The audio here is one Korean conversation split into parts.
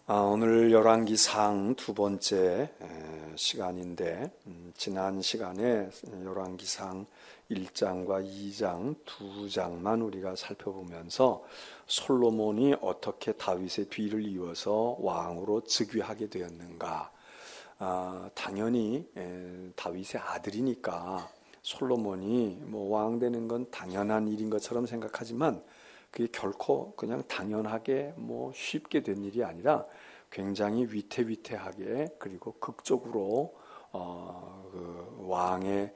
오늘 열왕기상 두 번째 시간인데 지난 시간에 열왕기상 1장과 2장 두 장만 우리가 살펴보면서 솔로몬이 어떻게 다윗의 뒤를 이어서 왕으로 즉위하게 되었는가. 당연히 다윗의 아들이니까 솔로몬이 왕 되는 건 당연한 일인 것처럼 생각하지만 그게 결코 그냥 당연하게 쉽게 된 일이 아니라 굉장히 위태위태하게 그리고 극적으로 그 왕에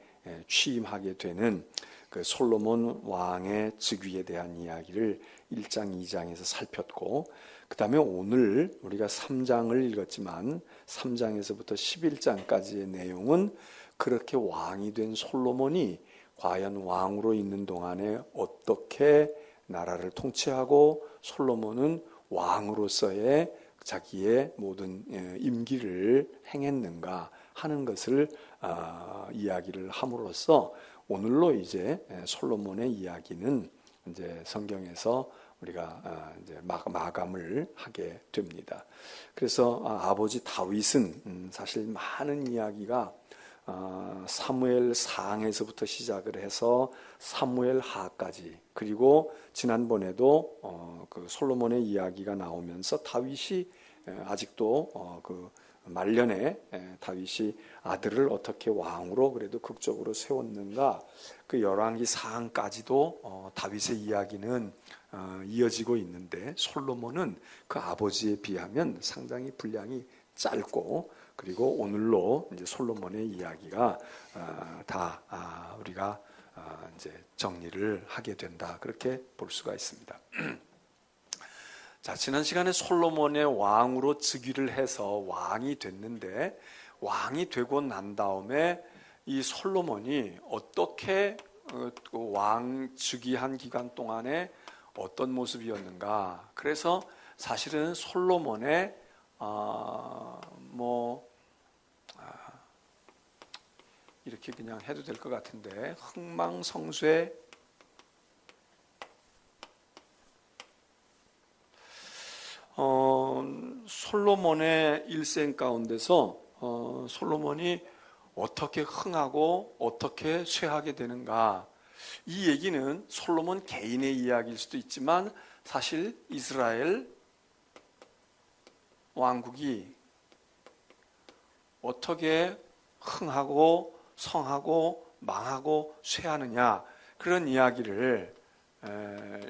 취임하게 되는 그 솔로몬 왕의 즉위에 대한 이야기를 1장, 2장에서 살폈고, 그 다음에 오늘 우리가 3장을 읽었지만 3장에서부터 11장까지의 내용은 그렇게 왕이 된 솔로몬이 과연 왕으로 있는 동안에 어떻게 나라를 통치하고 솔로몬은 왕으로서의 자기의 모든 임기를 행했는가 하는 것을 이야기를 함으로써 오늘로 이제 솔로몬의 이야기는 이제 성경에서 우리가 이제 마감을 하게 됩니다. 그래서 아버지 다윗은 사실 많은 이야기가 사무엘 상에서부터 시작을 해서 사무엘 하까지, 그리고 지난번에도 그 솔로몬의 이야기가 나오면서 다윗이 아직도 그 말년에 다윗이 아들을 어떻게 왕으로 그래도 극적으로 세웠는가, 그 열왕기상까지도 다윗의 이야기는 이어지고 있는데 솔로몬은 그 아버지에 비하면 상당히 분량이 짧고, 그리고 오늘로 이제 솔로몬의 이야기가 다 우리가 이제 정리를 하게 된다, 그렇게 볼 수가 있습니다. 자, 지난 시간에 솔로몬의 왕으로 즉위를 해서 왕이 됐는데, 왕이 되고 난 다음에 이 솔로몬이 어떻게 왕 즉위한 기간 동안에 어떤 모습이었는가. 그래서 사실은 솔로몬의 이렇게 그냥 해도 될 것 같은데, 흥망성쇠 솔로몬의 일생 가운데서 솔로몬이 어떻게 흥하고 어떻게 쇠하게 되는가, 이 얘기는 솔로몬 개인의 이야기일 수도 있지만 사실 이스라엘 왕국이 어떻게 흥하고 성하고 망하고 쇠하느냐, 그런 이야기를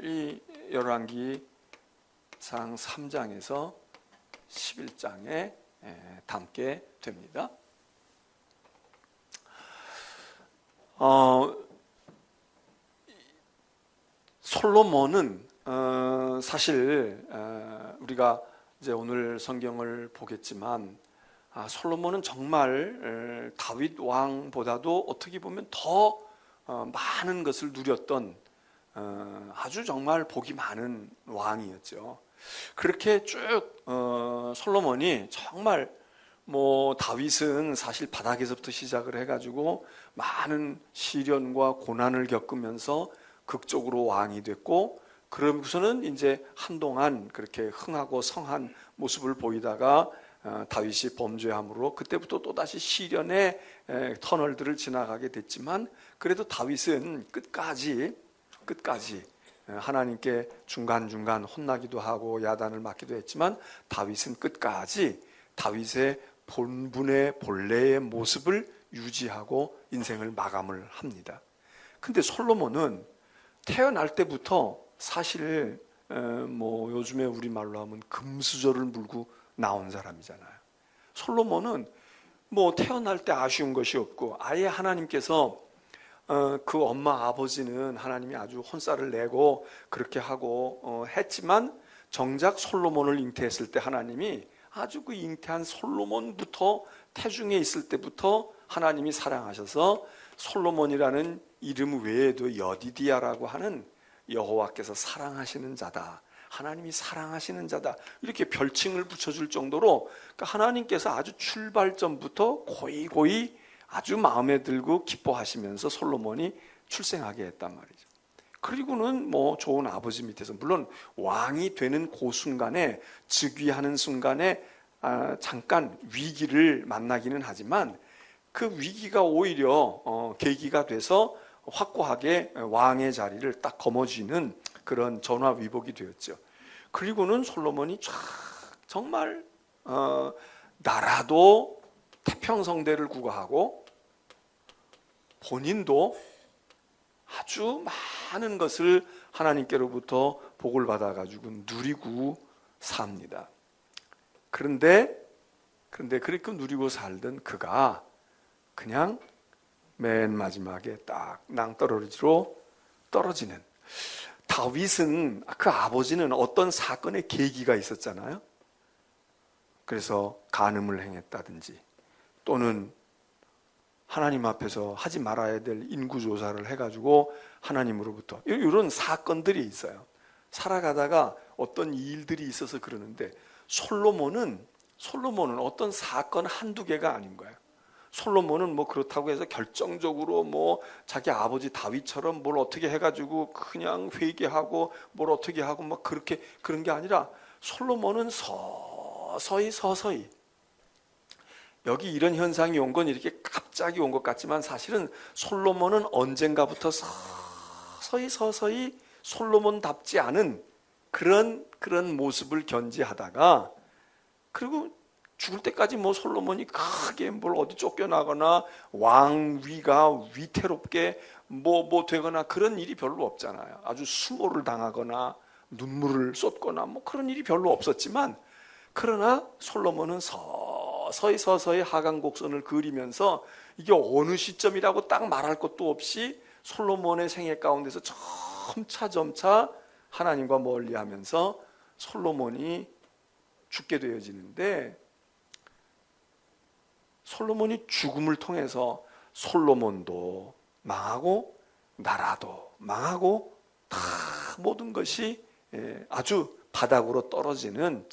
이 열왕기상 3장에서 11장에 담게 됩니다. 솔로몬은 사실 우리가 이제 오늘 성경을 보겠지만 솔로몬은 정말 다윗 왕보다도 어떻게 보면 더 많은 것을 누렸던 아주 정말 복이 많은 왕이었죠. 그렇게 쭉 솔로몬이 정말 다윗은 사실 바닥에서부터 시작을 해가지고 많은 시련과 고난을 겪으면서 극적으로 왕이 됐고, 그러고서는 이제 한동안 그렇게 흥하고 성한 모습을 보이다가 다윗이 범죄함으로 그때부터 또다시 시련의 터널들을 지나가게 됐지만, 그래도 다윗은 끝까지 하나님께 중간중간 혼나기도 하고 야단을 맞기도 했지만 다윗은 끝까지 다윗의 본분의 본래의 모습을 유지하고 인생을 마감을 합니다. 근데 솔로몬은 태어날 때부터 사실 요즘에 우리말로 하면 금수저를 물고 나온 사람이잖아요. 솔로몬은 태어날 때 아쉬운 것이 없고, 아예 하나님께서 그 엄마 아버지는 하나님이 아주 혼살을 내고 그렇게 하고 했지만, 정작 솔로몬을 잉태했을 때 하나님이 아주 그 잉태한 솔로몬부터 태중에 있을 때부터 하나님이 사랑하셔서 솔로몬이라는 이름 외에도 여디디아라고 하는 여호와께서 사랑하시는 자다, 하나님이 사랑하시는 자다, 이렇게 별칭을 붙여줄 정도로 하나님께서 아주 출발점부터 고이고이 아주 마음에 들고 기뻐하시면서 솔로몬이 출생하게 했단 말이죠. 그리고는 뭐 좋은 아버지 밑에서, 물론 왕이 되는 그 순간에, 즉위하는 순간에 잠깐 위기를 만나기는 하지만 그 위기가 오히려 계기가 돼서 확고하게 왕의 자리를 딱 거머쥐는 그런 전화위복이 되었죠. 그리고는 솔로몬이 정말 나라도 태평성대를 구가하고 본인도 아주 많은 것을 하나님께로부터 복을 받아가지고 누리고 삽니다. 그런데 그렇게 누리고 살던 그가 그냥 맨 마지막에 딱 낭떠러지로 떨어지는, 다윗은 그 아버지는 어떤 사건의 계기가 있었잖아요. 그래서 간음을 행했다든지 또는 하나님 앞에서 하지 말아야 될 인구조사를 해가지고 하나님으로부터 이런 사건들이 있어요. 살아가다가 어떤 일들이 있어서 그러는데 솔로몬은 어떤 사건 한두 개가 아닌 거예요. 솔로몬은 뭐 그렇다고 해서 결정적으로 뭐 자기 아버지 다윗처럼 뭘 어떻게 해가지고 그냥 회개하고 뭘 어떻게 하고 막 그렇게 그런 게 아니라 솔로몬은 서서히 여기 이런 현상이 온 건 이렇게 갑자기 온 것 같지만 사실은 솔로몬은 언젠가부터 서서히 솔로몬답지 않은 그런 모습을 견지하다가, 그리고 죽을 때까지 뭐 솔로몬이 크게 뭘 어디 쫓겨나거나 왕위가 위태롭게 뭐 되거나 그런 일이 별로 없잖아요. 아주 수모를 당하거나 눈물을 쏟거나 뭐 그런 일이 별로 없었지만, 그러나 솔로몬은 서서히 하강곡선을 그리면서 이게 어느 시점이라고 딱 말할 것도 없이 솔로몬의 생애 가운데서 점차 하나님과 멀리하면서 솔로몬이 죽게 되어지는데, 솔로몬이 죽음을 통해서 솔로몬도 망하고 나라도 망하고 다 모든 것이 아주 바닥으로 떨어지는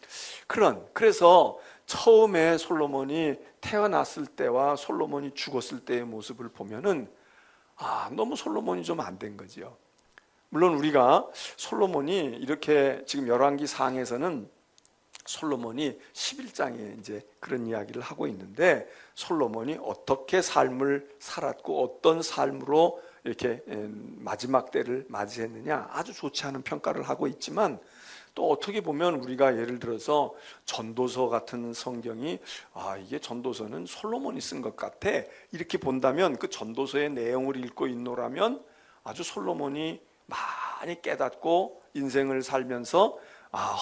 그래서 처음에 솔로몬이 태어났을 때와 솔로몬이 죽었을 때의 모습을 보면은 너무 솔로몬이 좀 안 된 거지요. 물론 우리가 솔로몬이 이렇게 지금 열왕기 상에서는 솔로몬이 11장에 이제 그런 이야기를 하고 있는데, 솔로몬이 어떻게 삶을 살았고 어떤 삶으로 이렇게 마지막 때를 맞이했느냐 아주 좋지 않은 평가를 하고 있지만, 또 어떻게 보면 우리가 예를 들어서 전도서 같은 성경이 이게 전도서는 솔로몬이 쓴 것 같아 이렇게 본다면, 그 전도서의 내용을 읽고 있노라면 아주 솔로몬이 많이 깨닫고 인생을 살면서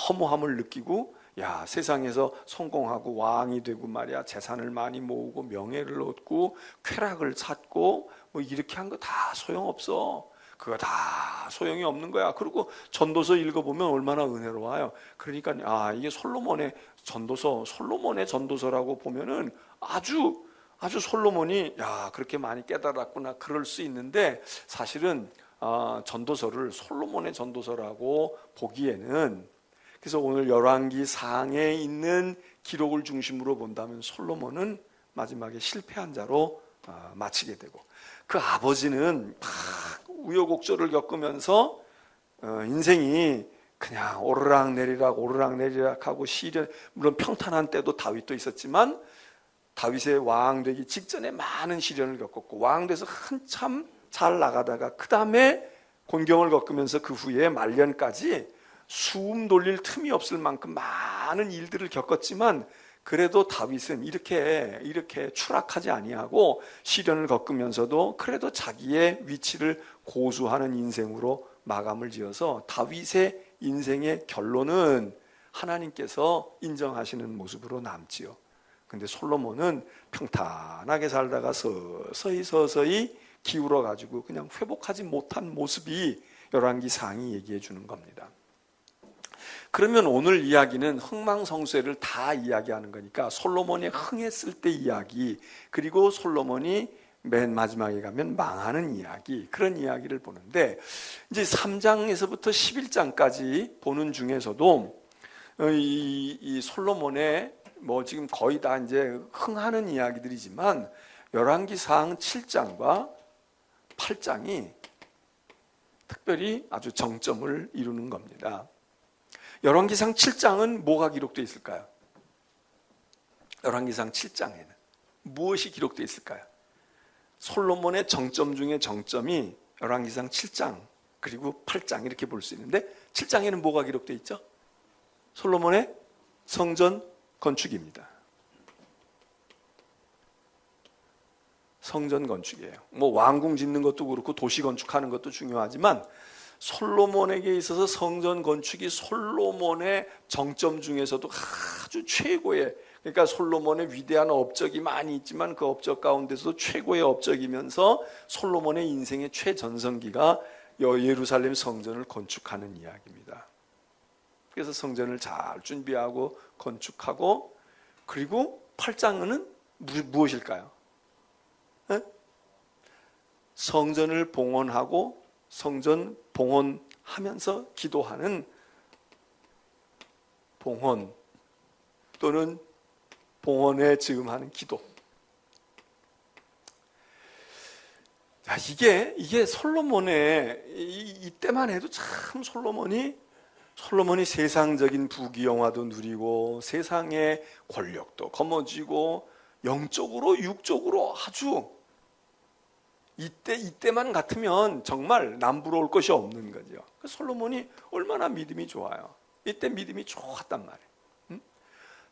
허무함을 느끼고, 세상에서 성공하고 왕이 되고 말이야 재산을 많이 모으고 명예를 얻고 쾌락을 찾고 뭐 이렇게 한 거 다 소용없어. 그거 다 소용이 없는 거야. 그리고 전도서 읽어보면 얼마나 은혜로워요. 그러니까 이게 솔로몬의 전도서라고 보면은 아주 솔로몬이 그렇게 많이 깨달았구나 그럴 수 있는데, 사실은 전도서를 솔로몬의 전도서라고 보기에는, 그래서 오늘 열왕기 상에 있는 기록을 중심으로 본다면 솔로몬은 마지막에 실패한 자로 마치게 되고, 그 아버지는 우여곡절을 겪으면서 인생이 그냥 오르락내리락 하고 시련, 물론 평탄한 때도 다윗도 있었지만 다윗의 왕 되기 직전에 많은 시련을 겪었고, 왕 돼서 한참 잘 나가다가 그 다음에 곤경을 겪으면서 그 후에 말년까지 숨 돌릴 틈이 없을 만큼 많은 일들을 겪었지만, 그래도 다윗은 이렇게 추락하지 아니하고 시련을 겪으면서도 그래도 자기의 위치를 고수하는 인생으로 마감을 지어서 다윗의 인생의 결론은 하나님께서 인정하시는 모습으로 남지요. 근데 솔로몬은 평탄하게 살다가 서서히 기울어 가지고 그냥 회복하지 못한 모습이 열왕기 상이 얘기해 주는 겁니다. 그러면 오늘 이야기는 흥망성쇠를 다 이야기하는 거니까 솔로몬이 흥했을 때 이야기, 그리고 솔로몬이 맨 마지막에 가면 망하는 이야기, 그런 이야기를 보는데, 이제 3장에서부터 11장까지 보는 중에서도 이 솔로몬의 뭐 지금 거의 다 이제 흥하는 이야기들이지만, 열왕기상 7장과 8장이 특별히 아주 정점을 이루는 겁니다. 열왕기상 7장은 뭐가 기록되어 있을까요? 열왕기상 7장에는 무엇이 기록되어 있을까요? 솔로몬의 정점 중에 정점이 열왕기상 7장 그리고 8장 이렇게 볼 수 있는데 7장에는 뭐가 기록되어 있죠? 솔로몬의 성전 건축입니다. 성전 건축이에요. 뭐 왕궁 짓는 것도 그렇고 도시 건축하는 것도 중요하지만 솔로몬에게 있어서 성전 건축이 솔로몬의 정점 중에서도 아주 최고의, 그러니까 솔로몬의 위대한 업적이 많이 있지만 그 업적 가운데서도 최고의 업적이면서 솔로몬의 인생의 최전성기가 예루살렘 성전을 건축하는 이야기입니다. 그래서 성전을 잘 준비하고 건축하고, 그리고 8장은 무엇일까요? 성전을 봉헌하고 성전 봉헌하면서 기도하는 봉헌 또는 봉헌에 즈음하는 기도. 자, 이게 솔로몬의 이때만 해도 참 솔로몬이 세상적인 부귀영화도 누리고 세상의 권력도 거머쥐고 영적으로 육적으로 아주 이때만 같으면 정말 남부러울 것이 없는 거죠. 솔로몬이 얼마나 믿음이 좋아요. 이때 믿음이 좋았단 말이에요.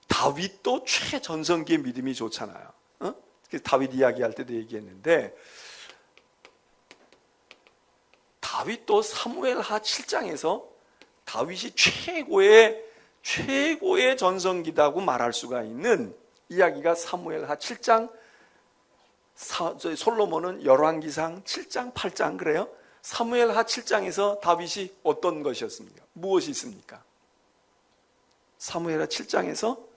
다윗도 최전성기의 믿음이 좋잖아요. 그래서 다윗 이야기할 때도 얘기했는데, 다윗도 사무엘하 7장에서 다윗이 최고의 전성기다고 말할 수가 있는 이야기가 사무엘하 7장, 솔로몬은 열왕기상 7장, 8장 그래요. 사무엘하 7장에서 다윗이 어떤 것이었습니까? 무엇이 있습니까? 사무엘하 7장에서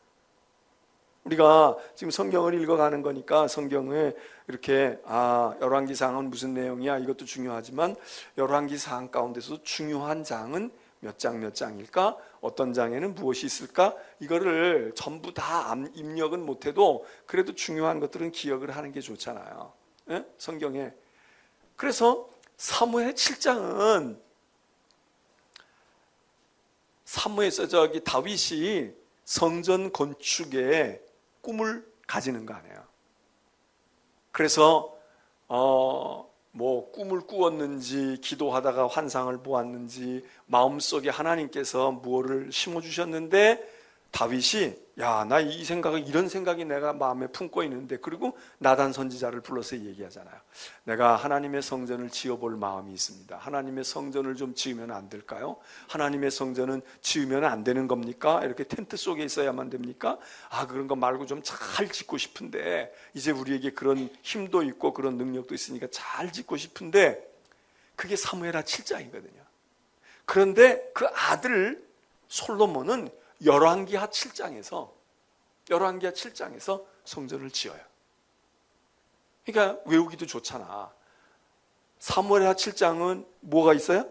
우리가 지금 성경을 읽어가는 거니까 성경에 이렇게 열왕기상은 무슨 내용이야 이것도 중요하지만 열왕기상 가운데서 중요한 장은 몇 장일까? 어떤 장에는 무엇이 있을까? 이거를 전부 다 입력은 못해도 그래도 중요한 것들은 기억을 하는 게 좋잖아요. 예? 성경에. 그래서 사무엘 7장은 다윗이 성전 건축에 꿈을 가지는 거 아니에요. 그래서 뭐 꿈을 꾸었는지 기도하다가 환상을 보았는지 마음속에 하나님께서 무엇을 심어주셨는데 다윗이 나 이 생각을, 이런 생각이 내가 마음에 품고 있는데, 그리고 나단 선지자를 불러서 얘기하잖아요. 내가 하나님의 성전을 지어볼 마음이 있습니다. 하나님의 성전을 좀 지으면 안 될까요? 하나님의 성전은 지으면 안 되는 겁니까? 이렇게 텐트 속에 있어야만 됩니까? 그런 거 말고 좀 잘 짓고 싶은데, 이제 우리에게 그런 힘도 있고 그런 능력도 있으니까 잘 짓고 싶은데, 그게 사무엘하 7장이거든요. 그런데 그 아들 솔로몬은 열왕기하 7장에서 성전을 지어요. 그러니까 외우기도 좋잖아. 사무엘하 7장은 뭐가 있어요?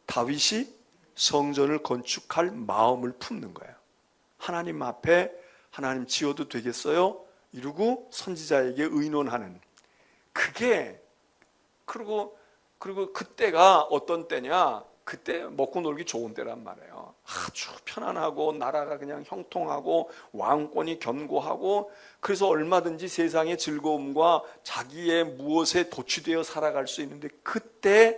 다윗이 성전을 건축할 마음을 품는 거예요. 하나님 앞에 하나님 지어도 되겠어요? 이러고 선지자에게 의논하는 그게, 그리고 그때가 어떤 때냐? 그때 먹고 놀기 좋은 때란 말이에요. 아주 편안하고 나라가 그냥 형통하고 왕권이 견고하고, 그래서 얼마든지 세상의 즐거움과 자기의 무엇에 도취되어 살아갈 수 있는데, 그때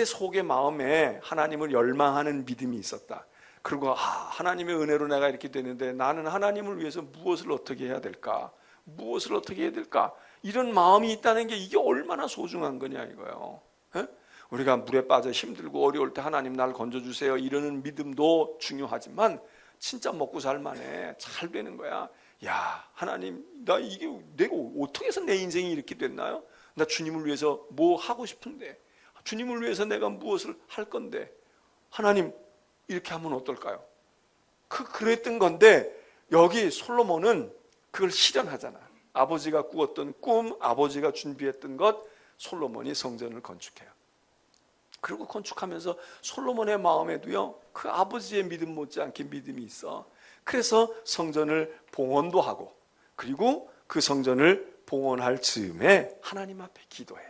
속의 마음에 하나님을 열망하는 믿음이 있었다. 그리고 하나님의 은혜로 내가 이렇게 되는데 나는 하나님을 위해서 무엇을 어떻게 해야 될까? 이런 마음이 있다는 게 이게 얼마나 소중한 거냐 이거예요. 에? 우리가 물에 빠져 힘들고 어려울 때 하나님 날 건져주세요 이러는 믿음도 중요하지만, 진짜 먹고 살만해 잘 되는 거야. 하나님, 나 이게 내가 어떻게 해서 내 인생이 이렇게 됐나요? 나 주님을 위해서 뭐 하고 싶은데, 주님을 위해서 내가 무엇을 할 건데, 하나님 이렇게 하면 어떨까요? 그랬던 건데, 여기 솔로몬은 그걸 실현하잖아. 아버지가 꾸었던 꿈, 아버지가 준비했던 것, 솔로몬이 성전을 건축해요. 그리고 건축하면서 솔로몬의 마음에도요, 그 아버지의 믿음 못지않게 믿음이 있어. 그래서 성전을 봉헌도 하고, 그리고 그 성전을 봉헌할 즈음에 하나님 앞에 기도해.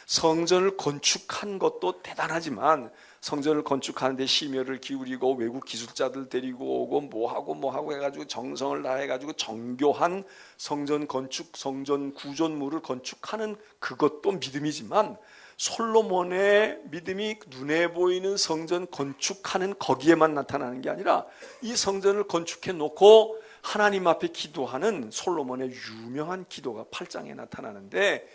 성전을 건축한 것도 대단하지만 성전을 건축하는데 심혈을 기울이고 외국 기술자들 데리고 오고 뭐하고 해가지고 정성을 다해가지고 정교한 성전 건축, 성전 구조물을 건축하는 그것도 믿음이지만 솔로몬의 믿음이 눈에 보이는 성전 건축하는 거기에만 나타나는 게 아니라 이 성전을 건축해 놓고 하나님 앞에 기도하는 솔로몬의 유명한 기도가 8장에 나타나는데,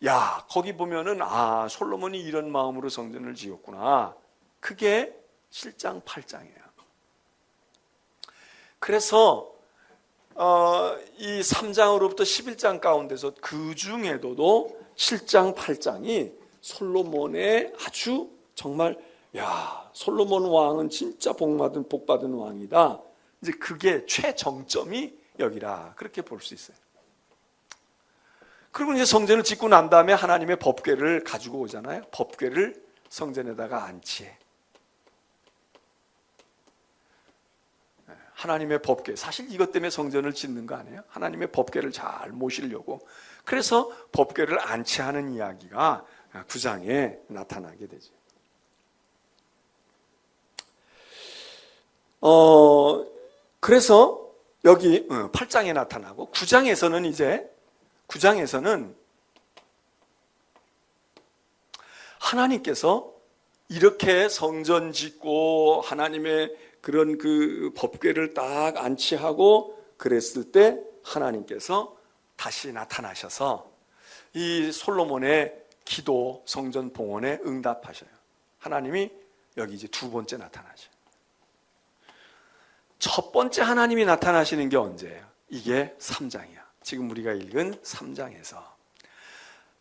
야, 거기 보면은 솔로몬이 이런 마음으로 성전을 지었구나. 그게 7장 8장이에요. 그래서 이 3장으로부터 11장 가운데서 그 중에도 7장 8장이 솔로몬의 아주 정말, 야, 솔로몬 왕은 진짜 복받은 왕이다. 이제 그게 최정점이 여기라, 그렇게 볼 수 있어요. 그리고 이제 성전을 짓고 난 다음에 하나님의 법궤를 가지고 오잖아요. 법궤를 성전에다가 안치해. 하나님의 법궤, 사실 이것 때문에 성전을 짓는 거 아니에요? 하나님의 법궤를 잘 모시려고. 그래서 법궤를 안치하는 이야기가 9장에 나타나게 되죠. 그래서 여기 8장에 나타나고 9장에서는 하나님께서 이렇게 성전 짓고 하나님의 그런 그 법궤를 딱 안치하고 그랬을 때 하나님께서 다시 나타나셔서 이 솔로몬의 기도 성전 봉헌에 응답하셔요. 하나님이 여기 이제 두 번째 나타나셔요. 첫 번째 하나님이 나타나시는 게 언제예요? 이게 3장이야. 지금 우리가 읽은 3장에서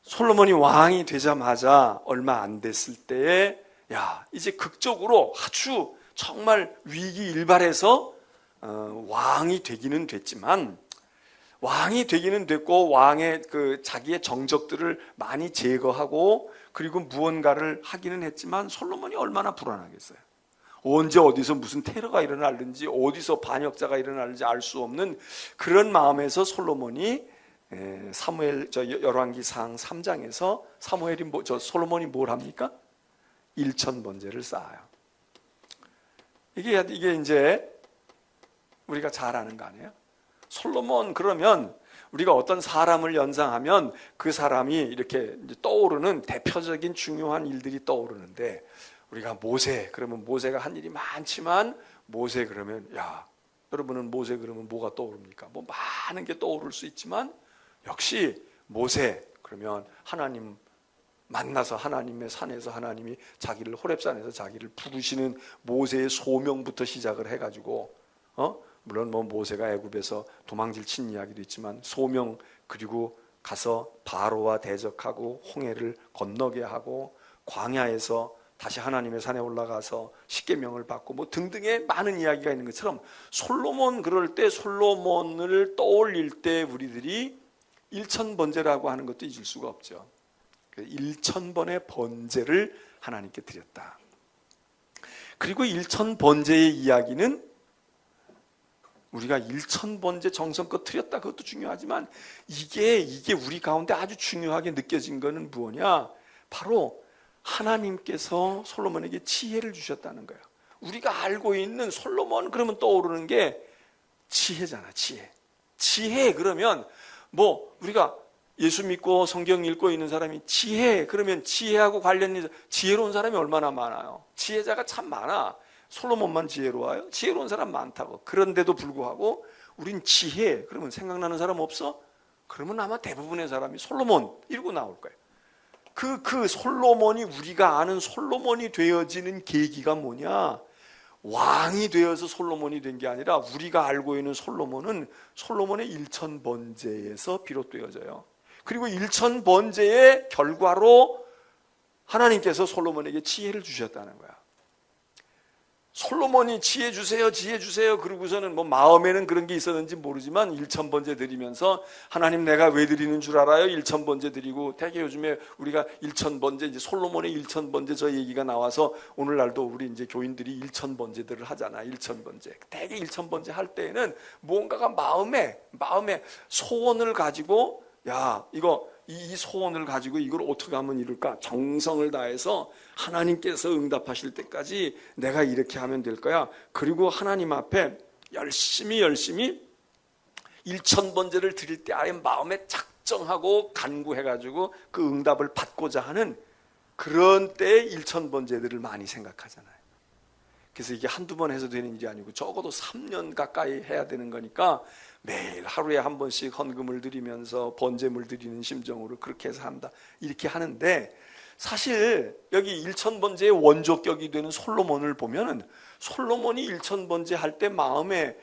솔로몬이 왕이 되자마자 얼마 안 됐을 때에, 야, 이제 극적으로 아주 정말 위기 일발해서 왕이 되기는 됐지만, 왕이 되기는 됐고 왕의 그 자기의 정적들을 많이 제거하고 그리고 무언가를 하기는 했지만 솔로몬이 얼마나 불안하겠어요. 언제 어디서 무슨 테러가 일어날는지 어디서 반역자가 일어날는지 알 수 없는 그런 마음에서 솔로몬이 열왕기상 3장에서 솔로몬이 뭘 합니까? 일천번제를 쌓아요. 이게 이제 우리가 잘 아는 거 아니에요? 솔로몬, 그러면 우리가 어떤 사람을 연상하면 그 사람이 이렇게 떠오르는 대표적인 중요한 일들이 떠오르는데, 우리가 모세 그러면 모세가 한 일이 많지만, 모세 그러면, 야, 여러분은 모세 그러면 뭐가 떠오릅니까? 뭐 많은 게 떠오를 수 있지만 역시 모세 그러면 하나님 만나서 하나님의 산에서 하나님이 자기를, 호렙산에서 자기를 부르시는 모세의 소명부터 시작을 해가지고, 물론 뭐 모세가 애굽에서 도망질 친 이야기도 있지만 소명, 그리고 가서 바로와 대적하고 홍해를 건너게 하고 광야에서 다시 하나님의 산에 올라가서 십계명을 받고 뭐 등등의 많은 이야기가 있는 것처럼, 솔로몬, 그럴 때 솔로몬을 떠올릴 때 우리들이 일천번제라고 하는 것도 잊을 수가 없죠. 1000번의 번제를 하나님께 드렸다. 그리고 1000번제의 이야기는 우리가 1000번제 정성껏 드렸다, 그것도 중요하지만 이게 우리 가운데 아주 중요하게 느껴진 것은 무엇이냐? 바로 하나님께서 솔로몬에게 지혜를 주셨다는 거예요. 우리가 알고 있는 솔로몬 그러면 떠오르는 게 지혜잖아. 지혜 그러면 뭐 우리가 예수 믿고 성경 읽고 있는 사람이 지혜 그러면 지혜하고 관련해서 지혜로운 사람이 얼마나 많아요. 지혜자가 참 많아. 솔로몬만 지혜로워요? 지혜로운 사람 많다고. 그런데도 불구하고 우린 지혜 그러면 생각나는 사람 없어? 그러면 아마 대부분의 사람이 솔로몬 이러고 나올 거예요. 그 솔로몬이, 우리가 아는 솔로몬이 되어지는 계기가 뭐냐? 왕이 되어서 솔로몬이 된 게 아니라 우리가 알고 있는 솔로몬은 솔로몬의 1000번제에서 비롯되어져요. 그리고 1000번제의 결과로 하나님께서 솔로몬에게 지혜를 주셨다는 거야. 솔로몬이 지혜 주세요 그러고서는 뭐 마음에는 그런 게 있었는지 모르지만 1000번제 드리면서, 하나님 내가 왜 드리는 줄 알아요? 1000번제 드리고, 되게 요즘에 우리가 1000번제, 이제 솔로몬의 1000번제 저 얘기가 나와서 오늘날도 우리 이제 교인들이 1000번제들을 하잖아. 1000번제. 되게 1000번제 할 때에는 무언가가 마음에 소원을 가지고, 야, 이거 이 소원을 가지고 이걸 어떻게 하면 이룰까? 정성을 다해서 하나님께서 응답하실 때까지 내가 이렇게 하면 될 거야. 그리고 하나님 앞에 열심히 1000번제를 드릴 때 아예 마음에 작정하고 간구해가지고 그 응답을 받고자 하는 그런 때에 1000번제들을 많이 생각하잖아요. 그래서 이게 한두 번 해서 되는 일이 아니고 적어도 3년 가까이 해야 되는 거니까 매일 하루에 한 번씩 헌금을 드리면서 번제물 드리는 심정으로 그렇게 해서 한다. 이렇게 하는데 사실 여기 1000번제의 원조격이 되는 솔로몬을 보면은 솔로몬이 1000번제 할 때 마음에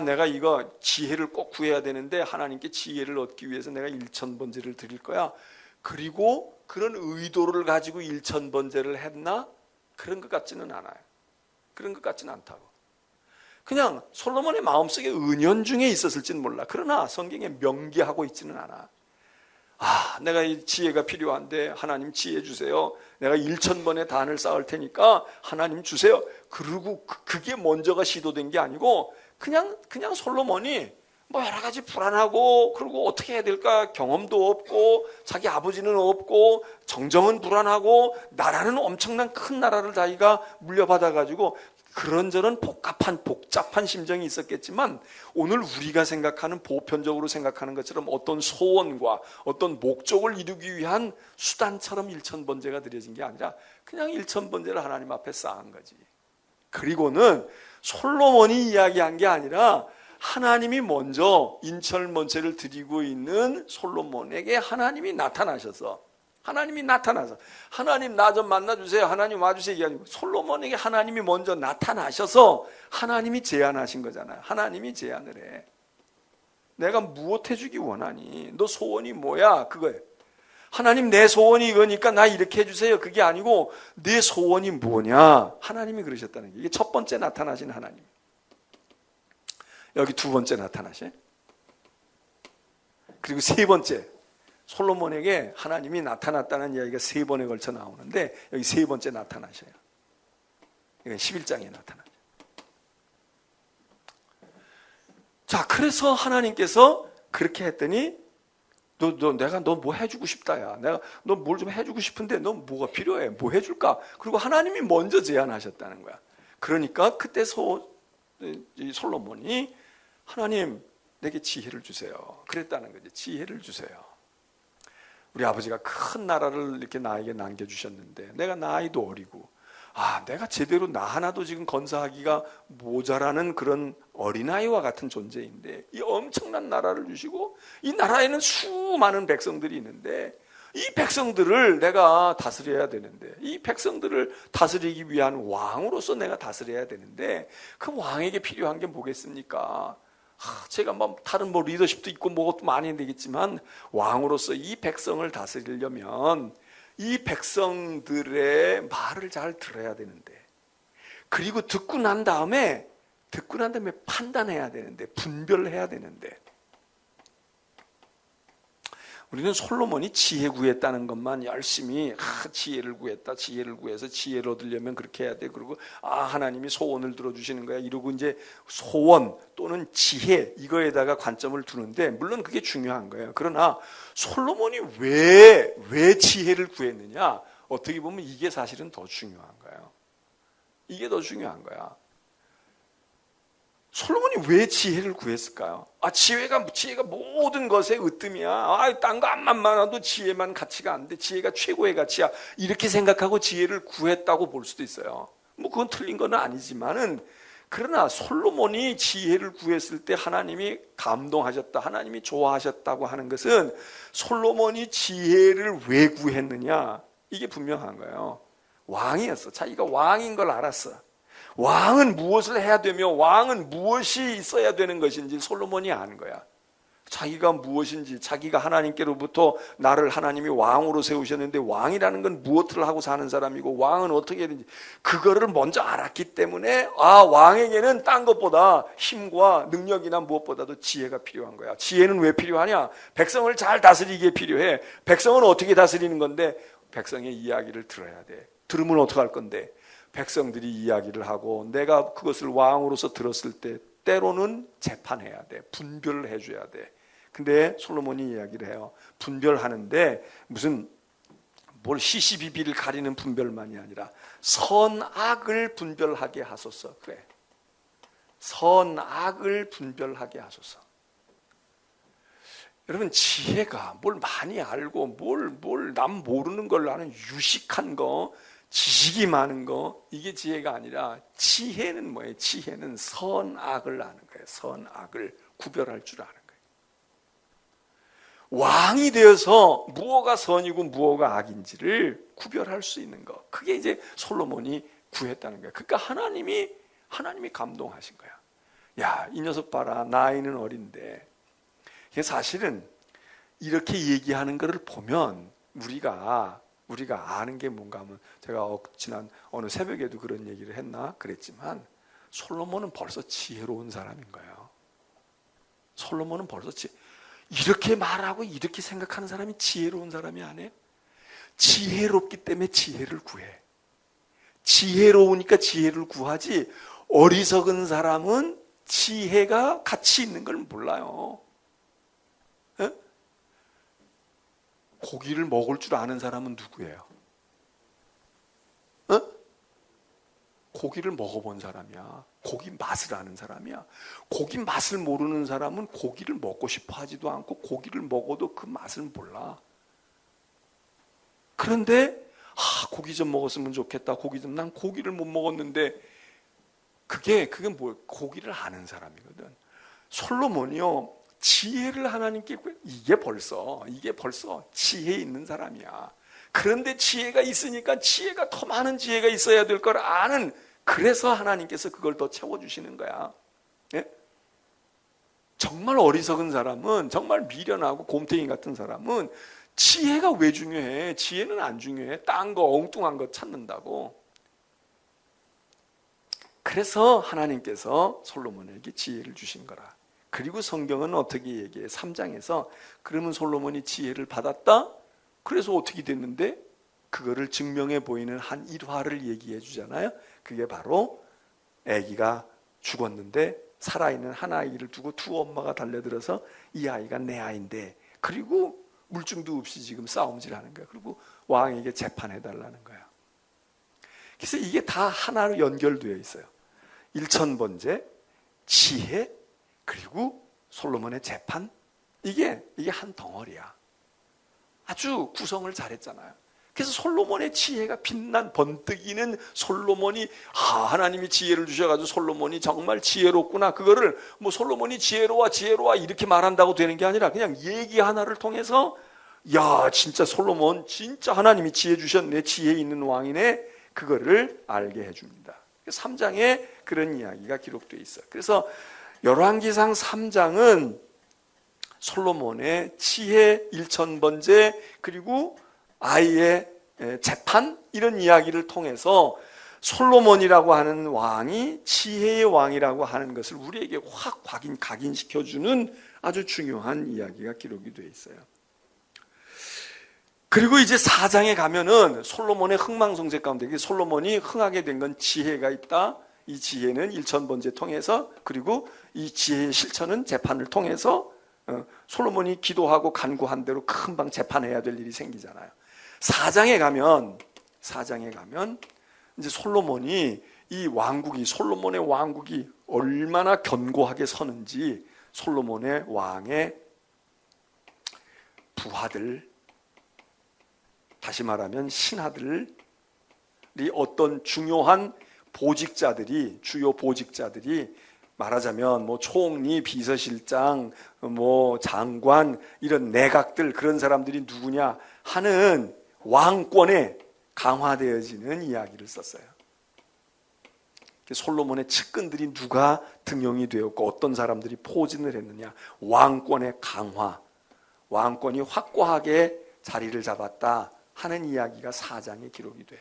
내가 이거 지혜를 꼭 구해야 되는데 하나님께 지혜를 얻기 위해서 내가 1000번제를 드릴 거야. 그리고 그런 의도를 가지고 1000번제를 했나? 그런 것 같지는 않아요. 그런 것 같지는 않다고. 그냥 솔로몬의 마음속에 은연중에 있었을지는 몰라. 그러나 성경에 명기하고 있지는 않아. 내가 이 지혜가 필요한데 하나님 지혜 주세요. 내가 1000번의 단을 쌓을 테니까 하나님 주세요. 그리고 그게 먼저가 시도된 게 아니고 그냥 솔로몬이 뭐 여러 가지 불안하고 그리고 어떻게 해야 될까 경험도 없고 자기 아버지는 없고 정정은 불안하고 나라는 엄청난 큰 나라를 자기가 물려받아가지고 그런저런 복잡한 심정이 있었겠지만 오늘 우리가 생각하는 보편적으로 생각하는 것처럼 어떤 소원과 어떤 목적을 이루기 위한 수단처럼 1000번제가 드려진 게 아니라 그냥 1000번제를 하나님 앞에 쌓은 거지. 그리고는 솔로몬이 이야기한 게 아니라 하나님이 먼저 인천번제를 드리고 있는 솔로몬에게 하나님이 나타나서 하나님 나 좀 만나주세요. 하나님 와주세요. 이게 아니고 솔로몬에게 하나님이 먼저 나타나셔서 하나님이 제안하신 거잖아요. 하나님이 제안을 해. 내가 무엇 해주기 원하니? 너 소원이 뭐야? 그거예요. 하나님 내 소원이 이거니까 나 이렇게 해주세요. 그게 아니고 내 소원이 뭐냐? 하나님이 그러셨다는 게 이게 첫 번째 나타나신 하나님. 여기 두 번째 나타나시. 그리고 세 번째 솔로몬에게 하나님이 나타났다는 이야기가 세 번에 걸쳐 나오는데 여기 세 번째 나타나셔요. 이건 11장에 나타나죠. 자, 그래서 하나님께서 그렇게 했더니 내가 너 뭐 해주고 싶다야. 내가 너 뭘 좀 해주고 싶은데 너 뭐가 필요해? 뭐 해줄까? 그리고 하나님이 먼저 제안하셨다는 거야. 그러니까 그때 솔로몬이 하나님 내게 지혜를 주세요. 그랬다는 거지. 지혜를 주세요. 우리 아버지가 큰 나라를 이렇게 나에게 남겨주셨는데 내가 나이도 어리고 내가 제대로 나 하나도 지금 건사하기가 모자라는 그런 어린아이와 같은 존재인데 이 엄청난 나라를 주시고 이 나라에는 수많은 백성들이 있는데 이 백성들을 내가 다스려야 되는데 이 백성들을 다스리기 위한 왕으로서 내가 다스려야 되는데 그 왕에게 필요한 게 뭐겠습니까? 제가 다른 리더십도 있고 뭐것도 많이 되겠지만 왕으로서 이 백성을 다스리려면 이 백성들의 말을 잘 들어야 되는데 그리고 듣고 난 다음에 판단해야 되는데 분별해야 되는데 우리는 솔로몬이 지혜 구했다는 것만 열심히 지혜를 구했다. 지혜를 구해서 지혜를 얻으려면 그렇게 해야 돼. 그리고 하나님이 소원을 들어주시는 거야. 이러고 이제 소원 또는 지혜 이거에다가 관점을 두는데 물론 그게 중요한 거예요. 그러나 솔로몬이 왜 지혜를 구했느냐? 어떻게 보면 이게 사실은 더 중요한 거예요. 이게 더 중요한 거야. 솔로몬이 왜 지혜를 구했을까요? 지혜가 모든 것의 으뜸이야. 딴 거 암만 많아도 지혜만 가치가 안 돼. 지혜가 최고의 가치야. 이렇게 생각하고 지혜를 구했다고 볼 수도 있어요. 그건 틀린 건 아니지만은 그러나 솔로몬이 지혜를 구했을 때 하나님이 감동하셨다. 하나님이 좋아하셨다고 하는 것은 솔로몬이 지혜를 왜 구했느냐? 이게 분명한 거예요. 왕이었어. 자기가 왕인 걸 알았어. 왕은 무엇을 해야 되며 왕은 무엇이 있어야 되는 것인지 솔로몬이 아는 거야. 자기가 무엇인지 자기가 하나님께로부터 나를 하나님이 왕으로 세우셨는데 왕이라는 건 무엇을 하고 사는 사람이고 왕은 어떻게 해야 되는지 그거를 먼저 알았기 때문에 왕에게는 딴 것보다 힘과 능력이나 무엇보다도 지혜가 필요한 거야. 지혜는 왜 필요하냐? 백성을 잘 다스리기에 필요해. 백성은 어떻게 다스리는 건데 백성의 이야기를 들어야 돼. 들으면 어떡할 건데? 백성들이 이야기를 하고 내가 그것을 왕으로서 들었을 때 때로는 재판해야 돼. 분별을 해줘야 돼. 근데 솔로몬이 이야기를 해요. 분별하는데 무슨 뭘 시시비비를 가리는 분별만이 아니라 선악을 분별하게 하소서. 그래. 선악을 분별하게 하소서. 여러분, 지혜가 뭘 많이 알고 뭘 남 모르는 걸 아는 유식한 거, 지식이 많은 거, 이게 지혜가 아니라 지혜는 뭐예요? 지혜는 선악을 아는 거예요. 선악을 구별할 줄 아는 거예요. 왕이 되어서 무엇가 선이고 무엇가 악인지를 구별할 수 있는 거, 그게 이제 솔로몬이 구했다는 거예요. 그러니까 하나님이 감동하신 거야. 야, 이 녀석 봐라, 나이는 어린데. 이게 사실은 이렇게 얘기하는 것을 보면 우리가 아는 게 뭔가 하면, 제가 지난 어느 새벽에도 그런 얘기를 했나 그랬지만, 솔로몬은 벌써 지혜로운 사람인 거예요. 솔로몬은 벌써 이렇게 말하고 이렇게 생각하는 사람이 지혜로운 사람이 아니에요? 지혜롭기 때문에 지혜를 구해. 지혜로우니까 지혜를 구하지, 어리석은 사람은 지혜가 가치 있는 걸 몰라요. 에? 고기를 먹을 줄 아는 사람은 누구예요? 고기를 먹어본 사람이야. 고기 맛을 아는 사람이야. 고기 맛을 모르는 사람은 고기를 먹고 싶어 하지도 않고, 고기를 먹어도 그 맛을 몰라. 그런데 고기 좀 먹었으면 좋겠다. 난 고기를 못 먹었는데, 그게 뭐예요? 고기를 아는 사람이거든. 솔로몬이요, 지혜를 하나님께, 이게 벌써 지혜 있는 사람이야. 그런데 지혜가 있으니까 지혜가 더 많은 지혜가 있어야 될 걸 아는, 그래서 하나님께서 그걸 더 채워주시는 거야. 예? 정말 어리석은 사람은, 정말 미련하고 곰탱이 같은 사람은 지혜가 왜 중요해? 지혜는 안 중요해. 딴 거, 엉뚱한 거 찾는다고. 그래서 하나님께서 솔로몬에게 지혜를 주신 거라. 그리고 성경은 어떻게 얘기해? 3장에서 그러면 솔로몬이 지혜를 받았다? 그래서 어떻게 됐는데? 그거를 증명해 보이는 한 일화를 얘기해 주잖아요. 그게 바로 아기가 죽었는데 살아있는 한 아이를 두고 두 엄마가 달려들어서 이 아이가 내 아이인데, 그리고 물증도 없이 지금 싸움질하는 거야. 그리고 왕에게 재판해 달라는 거야. 그래서 이게 다 하나로 연결되어 있어요. 일천번제, 지혜, 그리고 솔로몬의 재판, 이게 한 덩어리야. 아주 구성을 잘했잖아요. 그래서 솔로몬의 지혜가 빛난 번뜩이는 솔로몬이, 하나님이 지혜를 주셔가지고 솔로몬이 정말 지혜롭구나, 그거를 뭐 솔로몬이 지혜로워 이렇게 말한다고 되는 게 아니라 그냥 얘기 하나를 통해서, 야, 진짜 솔로몬 진짜 하나님이 지혜 주셨네, 지혜 있는 왕이네, 그거를 알게 해줍니다. 3장에 그런 이야기가 기록되어 있어요. 그래서 열왕기상 3장은 솔로몬의 지혜 일천번제, 그리고 아이의 재판, 이런 이야기를 통해서 솔로몬이라고 하는 왕이 지혜의 왕이라고 하는 것을 우리에게 확 각인시켜주는 아주 중요한 이야기가 기록이 되어 있어요. 그리고 이제 4장에 가면은 솔로몬의 흥망성쇠 가운데, 솔로몬이 흥하게 된 건 지혜가 있다. 이 지혜는 일천번제 통해서, 그리고 이 지혜의 실천은 재판을 통해서, 솔로몬이 기도하고 간구한 대로 금방 재판해야 될 일이 생기잖아요. 4장에 가면 이제 솔로몬이 솔로몬의 왕국이 얼마나 견고하게 서는지, 솔로몬의 왕의 부하들, 다시 말하면 신하들이, 어떤 중요한 보직자들이, 주요 보직자들이, 말하자면 뭐 총리, 비서실장, 뭐 장관, 이런 내각들, 그런 사람들이 누구냐 하는 왕권에 강화되어지는 이야기를 썼어요. 솔로몬의 측근들이 누가 등용이 되었고 어떤 사람들이 포진을 했느냐, 왕권의 강화, 왕권이 확고하게 자리를 잡았다 하는 이야기가 4장에 기록이 돼요.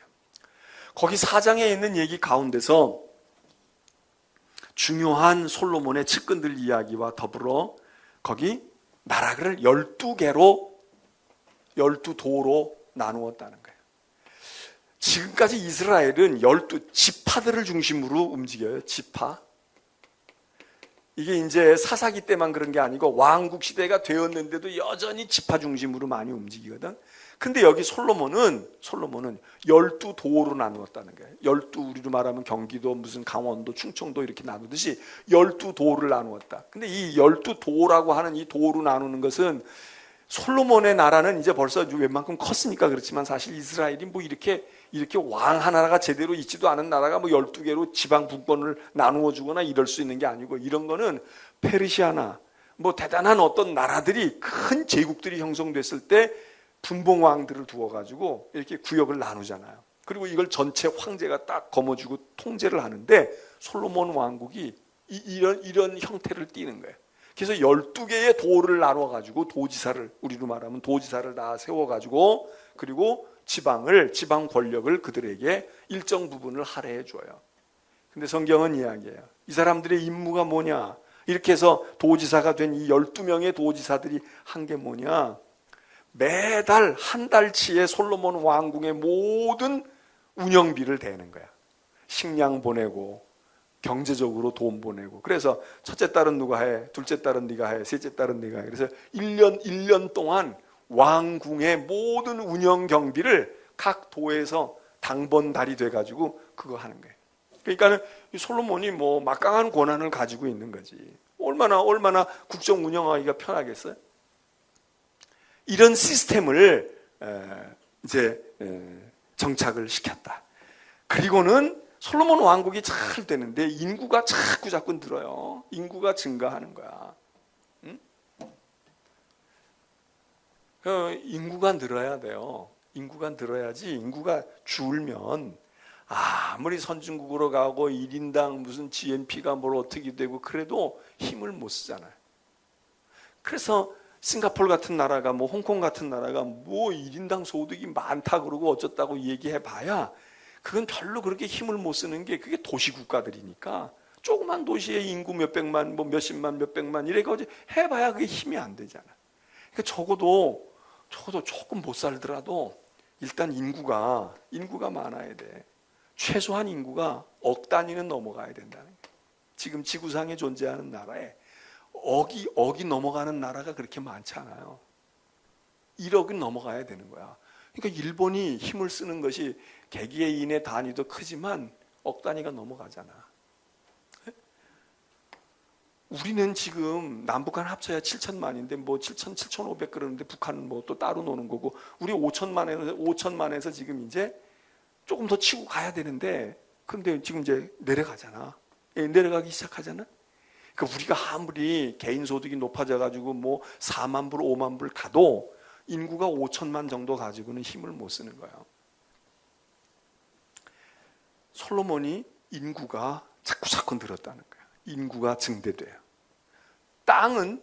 거기 4장에 있는 얘기 가운데서 중요한 솔로몬의 측근들 이야기와 더불어 거기 나라를 12개로, 12도로 나누었다는 거예요. 지금까지 이스라엘은 12지파들을 중심으로 움직여요. 지파. 이게 이제 사사기 때만 그런 게 아니고 왕국 시대가 되었는데도 여전히 지파 중심으로 많이 움직이거든. 근데 여기 솔로몬은 12도로 나누었다는 거예요. 12, 우리로 말하면 경기도, 무슨 강원도, 충청도 이렇게 나누듯이 12도를 나누었다. 근데 이 12도라고 하는 이 도로 나누는 것은 솔로몬의 나라는 이제 벌써 웬만큼 컸으니까 그렇지만 사실 이스라엘이 뭐 이렇게 왕 하나가 제대로 있지도 않은 나라가 뭐 12개로 지방 분권을 나누어 주거나 이럴 수 있는 게 아니고, 이런 거는 페르시아나 뭐 대단한 어떤 나라들이, 큰 제국들이 형성됐을 때 분봉왕들을 두어가지고 이렇게 구역을 나누잖아요. 그리고 이걸 전체 황제가 딱 거머쥐고 통제를 하는데 솔로몬 왕국이 이런 형태를 띠는 거예요. 그래서 12개의 도를 나눠가지고 도지사를, 우리로 말하면 도지사를 다 세워가지고, 그리고 지방 권력을 그들에게 일정 부분을 할애해 줘요. 근데 성경은 이야기해요. 이 사람들의 임무가 뭐냐? 이렇게 해서 도지사가 된 이 12명의 도지사들이 한 게 뭐냐? 매달 한 달치의 솔로몬 왕궁의 모든 운영비를 대는 거야. 식량 보내고 경제적으로 돈 보내고. 그래서 첫째 딸은 누가 해, 둘째 딸은 네가 해, 셋째 딸은 네가 해. 그래서 1년 동안 왕궁의 모든 운영 경비를 각 도에서 당번달이 돼가지고 그거 하는 거예요. 그러니까는 이 솔로몬이 뭐 막강한 권한을 가지고 있는 거지. 얼마나 국정 운영하기가 편하겠어요? 이런 시스템을 이제 정착을 시켰다. 그리고는 솔로몬 왕국이 잘 되는데 인구가 자꾸 늘어요. 인구가 증가하는 거야. 응? 인구가 늘어야 돼요. 인구가 늘어야지. 인구가 줄면 아무리 선진국으로 가고 1인당 무슨 GNP가 뭘 어떻게 되고 그래도 힘을 못 쓰잖아요. 그래서 싱가포르 같은 나라가, 뭐 홍콩 같은 나라가 뭐 1인당 소득이 많다 그러고 어쩌다고 얘기해 봐야 그건 별로 그렇게 힘을 못 쓰는 게, 그게 도시국가들이니까 조그만 도시에 인구 몇백만, 뭐 몇십만, 몇백만 이래가지고 해봐야 그게 힘이 안 되잖아. 그러니까 적어도 조금 못 살더라도 일단 인구가 많아야 돼. 최소한 인구가 억 단위는 넘어가야 된다는 거야. 지금 지구상에 존재하는 나라에 억이 넘어가는 나라가 그렇게 많지 않아요. 1억은 넘어가야 되는 거야. 그러니까 일본이 힘을 쓰는 것이 개개인의 단위도 크지만 억 단위가 넘어가잖아. 우리는 지금 남북한 합쳐야 7천만인데 뭐 7,500 그러는데 북한은 뭐 또 따로 노는 거고, 우리 5천만에서 지금 이제 조금 더 치고 가야 되는데, 근데 지금 이제 내려가잖아. 내려가기 시작하잖아. 그러니까 우리가 아무리 개인 소득이 높아져 가지고 뭐 4만 불, 5만 불 가도 인구가 5천만 정도 가지고는 힘을 못 쓰는 거예요. 솔로몬이 인구가 자꾸 늘었다는 거예요. 인구가 증대돼요. 땅은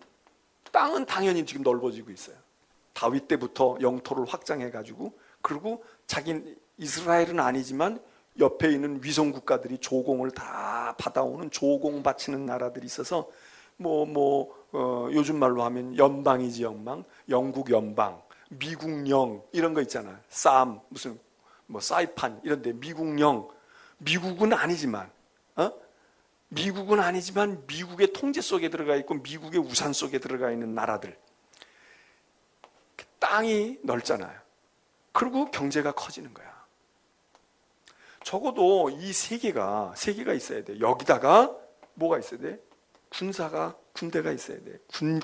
당연히 지금 넓어지고 있어요. 다윗 때부터 영토를 확장해 가지고, 그리고 이스라엘은 아니지만 옆에 있는 위성 국가들이 조공을 다 받아오는, 조공 바치는 나라들이 있어서 요즘 말로 하면 연방이지, 연방. 영국 연방, 미국령 이런 거 있잖아. 쌈, 무슨 뭐 사이판 이런데 미국령. 미국은 아니지만 미국의 통제 속에 들어가 있고 미국의 우산 속에 들어가 있는 나라들. 땅이 넓잖아요. 그리고 경제가 커지는 거야. 적어도 이 세 개가 있어야 돼. 여기다가 뭐가 있어야 돼? 군대가 있어야 돼.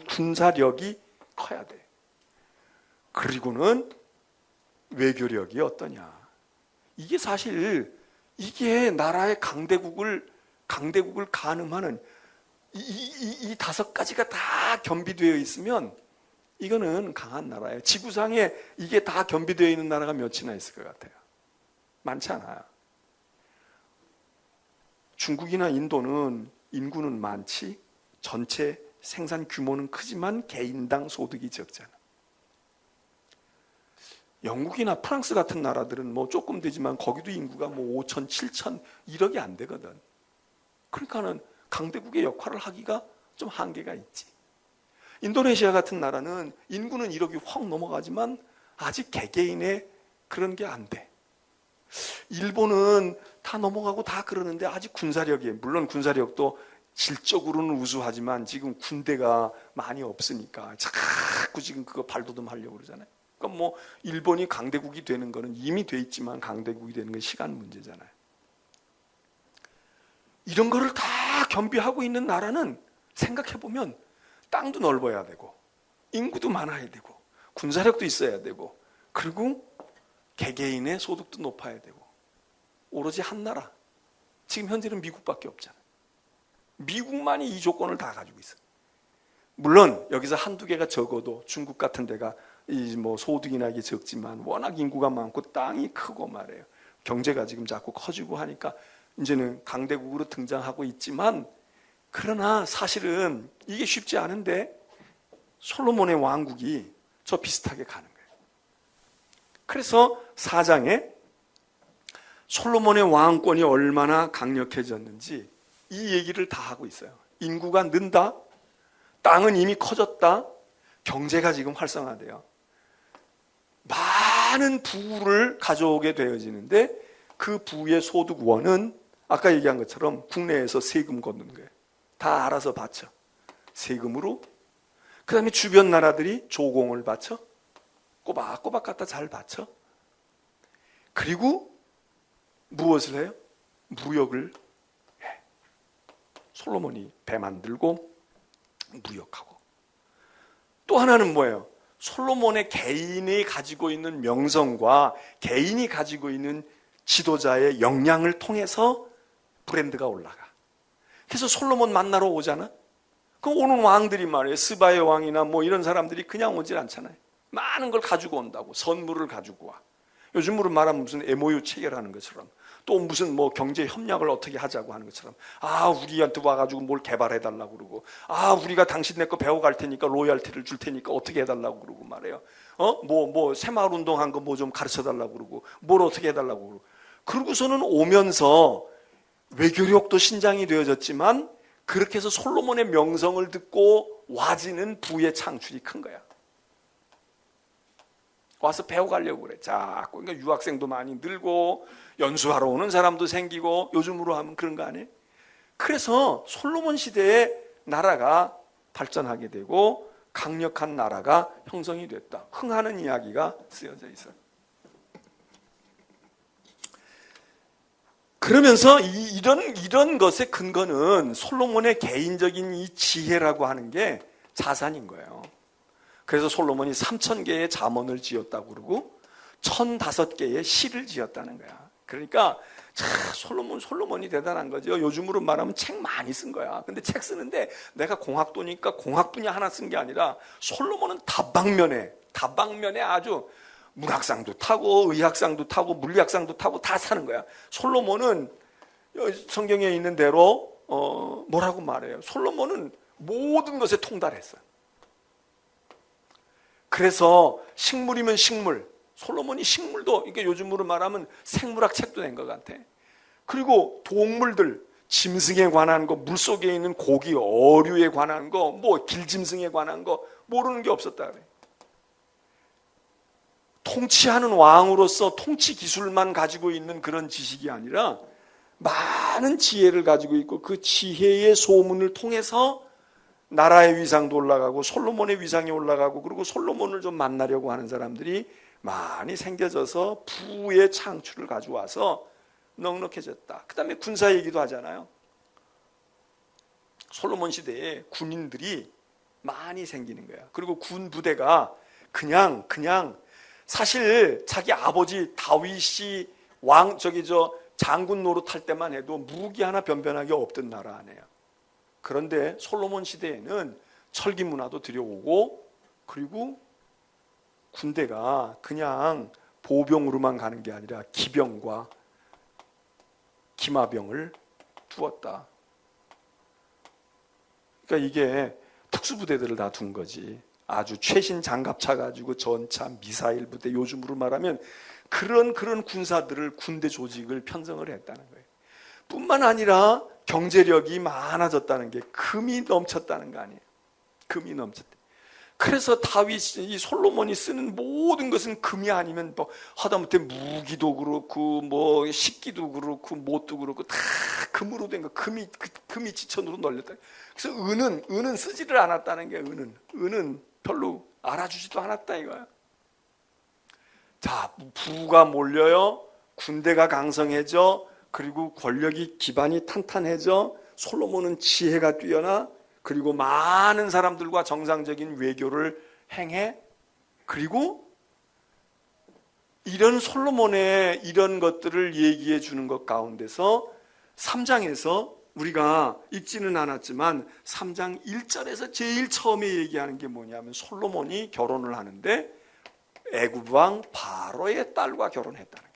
군사력이 커야 돼. 그리고는 외교력이 어떠냐. 이게 사실 이게 나라의 강대국을 가늠하는 이 5가지가 다 겸비되어 있으면 이거는 강한 나라예요. 지구상에 이게 다 겸비되어 있는 나라가 몇이나 있을 것 같아요? 많지 않아요. 중국이나 인도는 인구는 많지, 전체 생산 규모는 크지만 개인당 소득이 적잖아. 영국이나 프랑스 같은 나라들은 뭐 조금 되지만 거기도 인구가 뭐 5천, 7천 1억이 안 되거든. 그러니까는 강대국의 역할을 하기가 좀 한계가 있지. 인도네시아 같은 나라는 인구는 1억이 확 넘어가지만 아직 개개인의 그런 게 안 돼. 일본은 다 넘어가고 다 그러는데 아직 군사력이, 물론 군사력도 질적으로는 우수하지만 지금 군대가 많이 없으니까 자꾸 지금 그거 발돋움 하려고 그러잖아요. 그러니까 뭐 일본이 강대국이 되는 거는 이미 돼 있지만 강대국이 되는 건 시간 문제잖아요. 이런 거를 다 겸비하고 있는 나라는 생각해보면 땅도 넓어야 되고 인구도 많아야 되고 군사력도 있어야 되고 그리고 개개인의 소득도 높아야 되고 오로지 한 나라, 지금 현재는 미국밖에 없잖아요. 미국만이 이 조건을 다 가지고 있어요. 물론 여기서 한두 개가 적어도 중국 같은 데가 이 뭐 소득이나 이게 적지만 워낙 인구가 많고 땅이 크고 말이에요. 경제가 지금 자꾸 커지고 하니까 이제는 강대국으로 등장하고 있지만 그러나 사실은 이게 쉽지 않은데 솔로몬의 왕국이 저 비슷하게 가는 거예요. 그래서 4장에 솔로몬의 왕권이 얼마나 강력해졌는지 이 얘기를 다 하고 있어요. 인구가 는다, 땅은 이미 커졌다, 경제가 지금 활성화돼요. 많은 부를 가져오게 되어지는데 그 부의 소득원은 아까 얘기한 것처럼 국내에서 세금 걷는 거예요. 다 알아서 바쳐. 세금으로. 그 다음에 주변 나라들이 조공을 바쳐. 꼬박꼬박 갖다 잘 바쳐. 그리고 무엇을 해요? 무역을 해. 솔로몬이 배 만들고 무역하고. 또 하나는 뭐예요? 솔로몬의 개인이 가지고 있는 명성과 개인이 가지고 있는 지도자의 역량을 통해서 브랜드가 올라가. 그래서 솔로몬 만나러 오잖아. 그럼 오는 왕들이 말이에요. 스바의 왕이나 뭐 이런 사람들이 그냥 오질 않잖아요. 많은 걸 가지고 온다고. 선물을 가지고 와. 요즘으로 말하면 무슨 MOU 체결하는 것처럼 또 무슨 뭐 경제 협력을 어떻게 하자고 하는 것처럼 우리한테 와가지고 뭘 개발해달라고 그러고 우리가 당신네 거 배워갈 테니까 로열티를 줄 테니까 어떻게 해달라고 그러고 말이에요. 새마을 운동한 거 뭐 좀 가르쳐달라고 그러고 뭘 어떻게 해달라고 그러고 그러고서는 오면서 외교력도 신장이 되어졌지만 그렇게 해서 솔로몬의 명성을 듣고 와지는 부의 창출이 큰 거야. 와서 배워가려고 그래. 자꾸. 그러니까 유학생도 많이 늘고 연수하러 오는 사람도 생기고 요즘으로 하면 그런 거 아니에요? 그래서 솔로몬 시대에 나라가 발전하게 되고 강력한 나라가 형성이 됐다. 흥하는 이야기가 쓰여져 있어요. 그러면서 이런 것의 근거는 솔로몬의 개인적인 이 지혜라고 하는 게 자산인 거예요. 그래서 솔로몬이 3,000개의 잠언을 지었다고 그러고 1,005개의 시를 지었다는 거야. 그러니까 솔로몬이 대단한 거죠. 요즘으로 말하면 책 많이 쓴 거야. 근데 책 쓰는데 내가 공학도니까 공학 분야 하나 쓴 게 아니라 솔로몬은 다방면에 아주 문학상도 타고 의학상도 타고 물리학상도 타고 다 사는 거야. 솔로몬은 성경에 있는 대로 뭐라고 말해요? 솔로몬은 모든 것에 통달했어요. 그래서 식물이면 식물, 솔로몬이 식물도 그러니까 요즘으로 말하면 생물학 책도 낸 것 같아. 그리고 동물들, 짐승에 관한 거, 물속에 있는 고기, 어류에 관한 거, 뭐 길짐승에 관한 거 모르는 게 없었다 그래. 통치하는 왕으로서 통치 기술만 가지고 있는 그런 지식이 아니라 많은 지혜를 가지고 있고 그 지혜의 소문을 통해서 나라의 위상도 올라가고 솔로몬의 위상이 올라가고 그리고 솔로몬을 좀 만나려고 하는 사람들이 많이 생겨져서 부의 창출을 가져와서 넉넉해졌다. 그 다음에 군사 얘기도 하잖아요. 솔로몬 시대에 군인들이 많이 생기는 거야. 그리고 군 부대가 그냥 사실 자기 아버지 다윗이 장군 노릇할 때만 해도 무기 하나 변변하게 없던 나라 아니에요. 그런데 솔로몬 시대에는 철기 문화도 들여오고 그리고 군대가 그냥 보병으로만 가는 게 아니라 기병과 기마병을 두었다. 그러니까 이게 특수부대들을 다 둔 거지. 아주 최신 장갑차 가지고 전차, 미사일 부대, 요즘으로 말하면 그런 군사들을 군대 조직을 편성을 했다는 거예요. 뿐만 아니라 경제력이 많아졌다는 게 금이 넘쳤다는 거 아니에요. 금이 넘쳤대. 그래서 이 솔로몬이 쓰는 모든 것은 금이 아니면 뭐 하다못해 무기도 그렇고 뭐 식기도 그렇고 못도 그렇고 다 금으로 된 거, 금이 지천으로 널렸다. 그래서 은은 쓰지를 않았다는 게 은은 별로 알아주지도 않았다 이거야. 자, 부가 몰려요. 군대가 강성해져. 그리고 권력이 기반이 탄탄해져. 솔로몬은 지혜가 뛰어나. 그리고 많은 사람들과 정상적인 외교를 행해. 그리고 이런 솔로몬의 이런 것들을 얘기해 주는 것 가운데서 3장에서 우리가 읽지는 않았지만 3장 1절에서 제일 처음에 얘기하는 게 뭐냐면 솔로몬이 결혼을 하는데 애굽 왕 바로의 딸과 결혼했다는 거예요.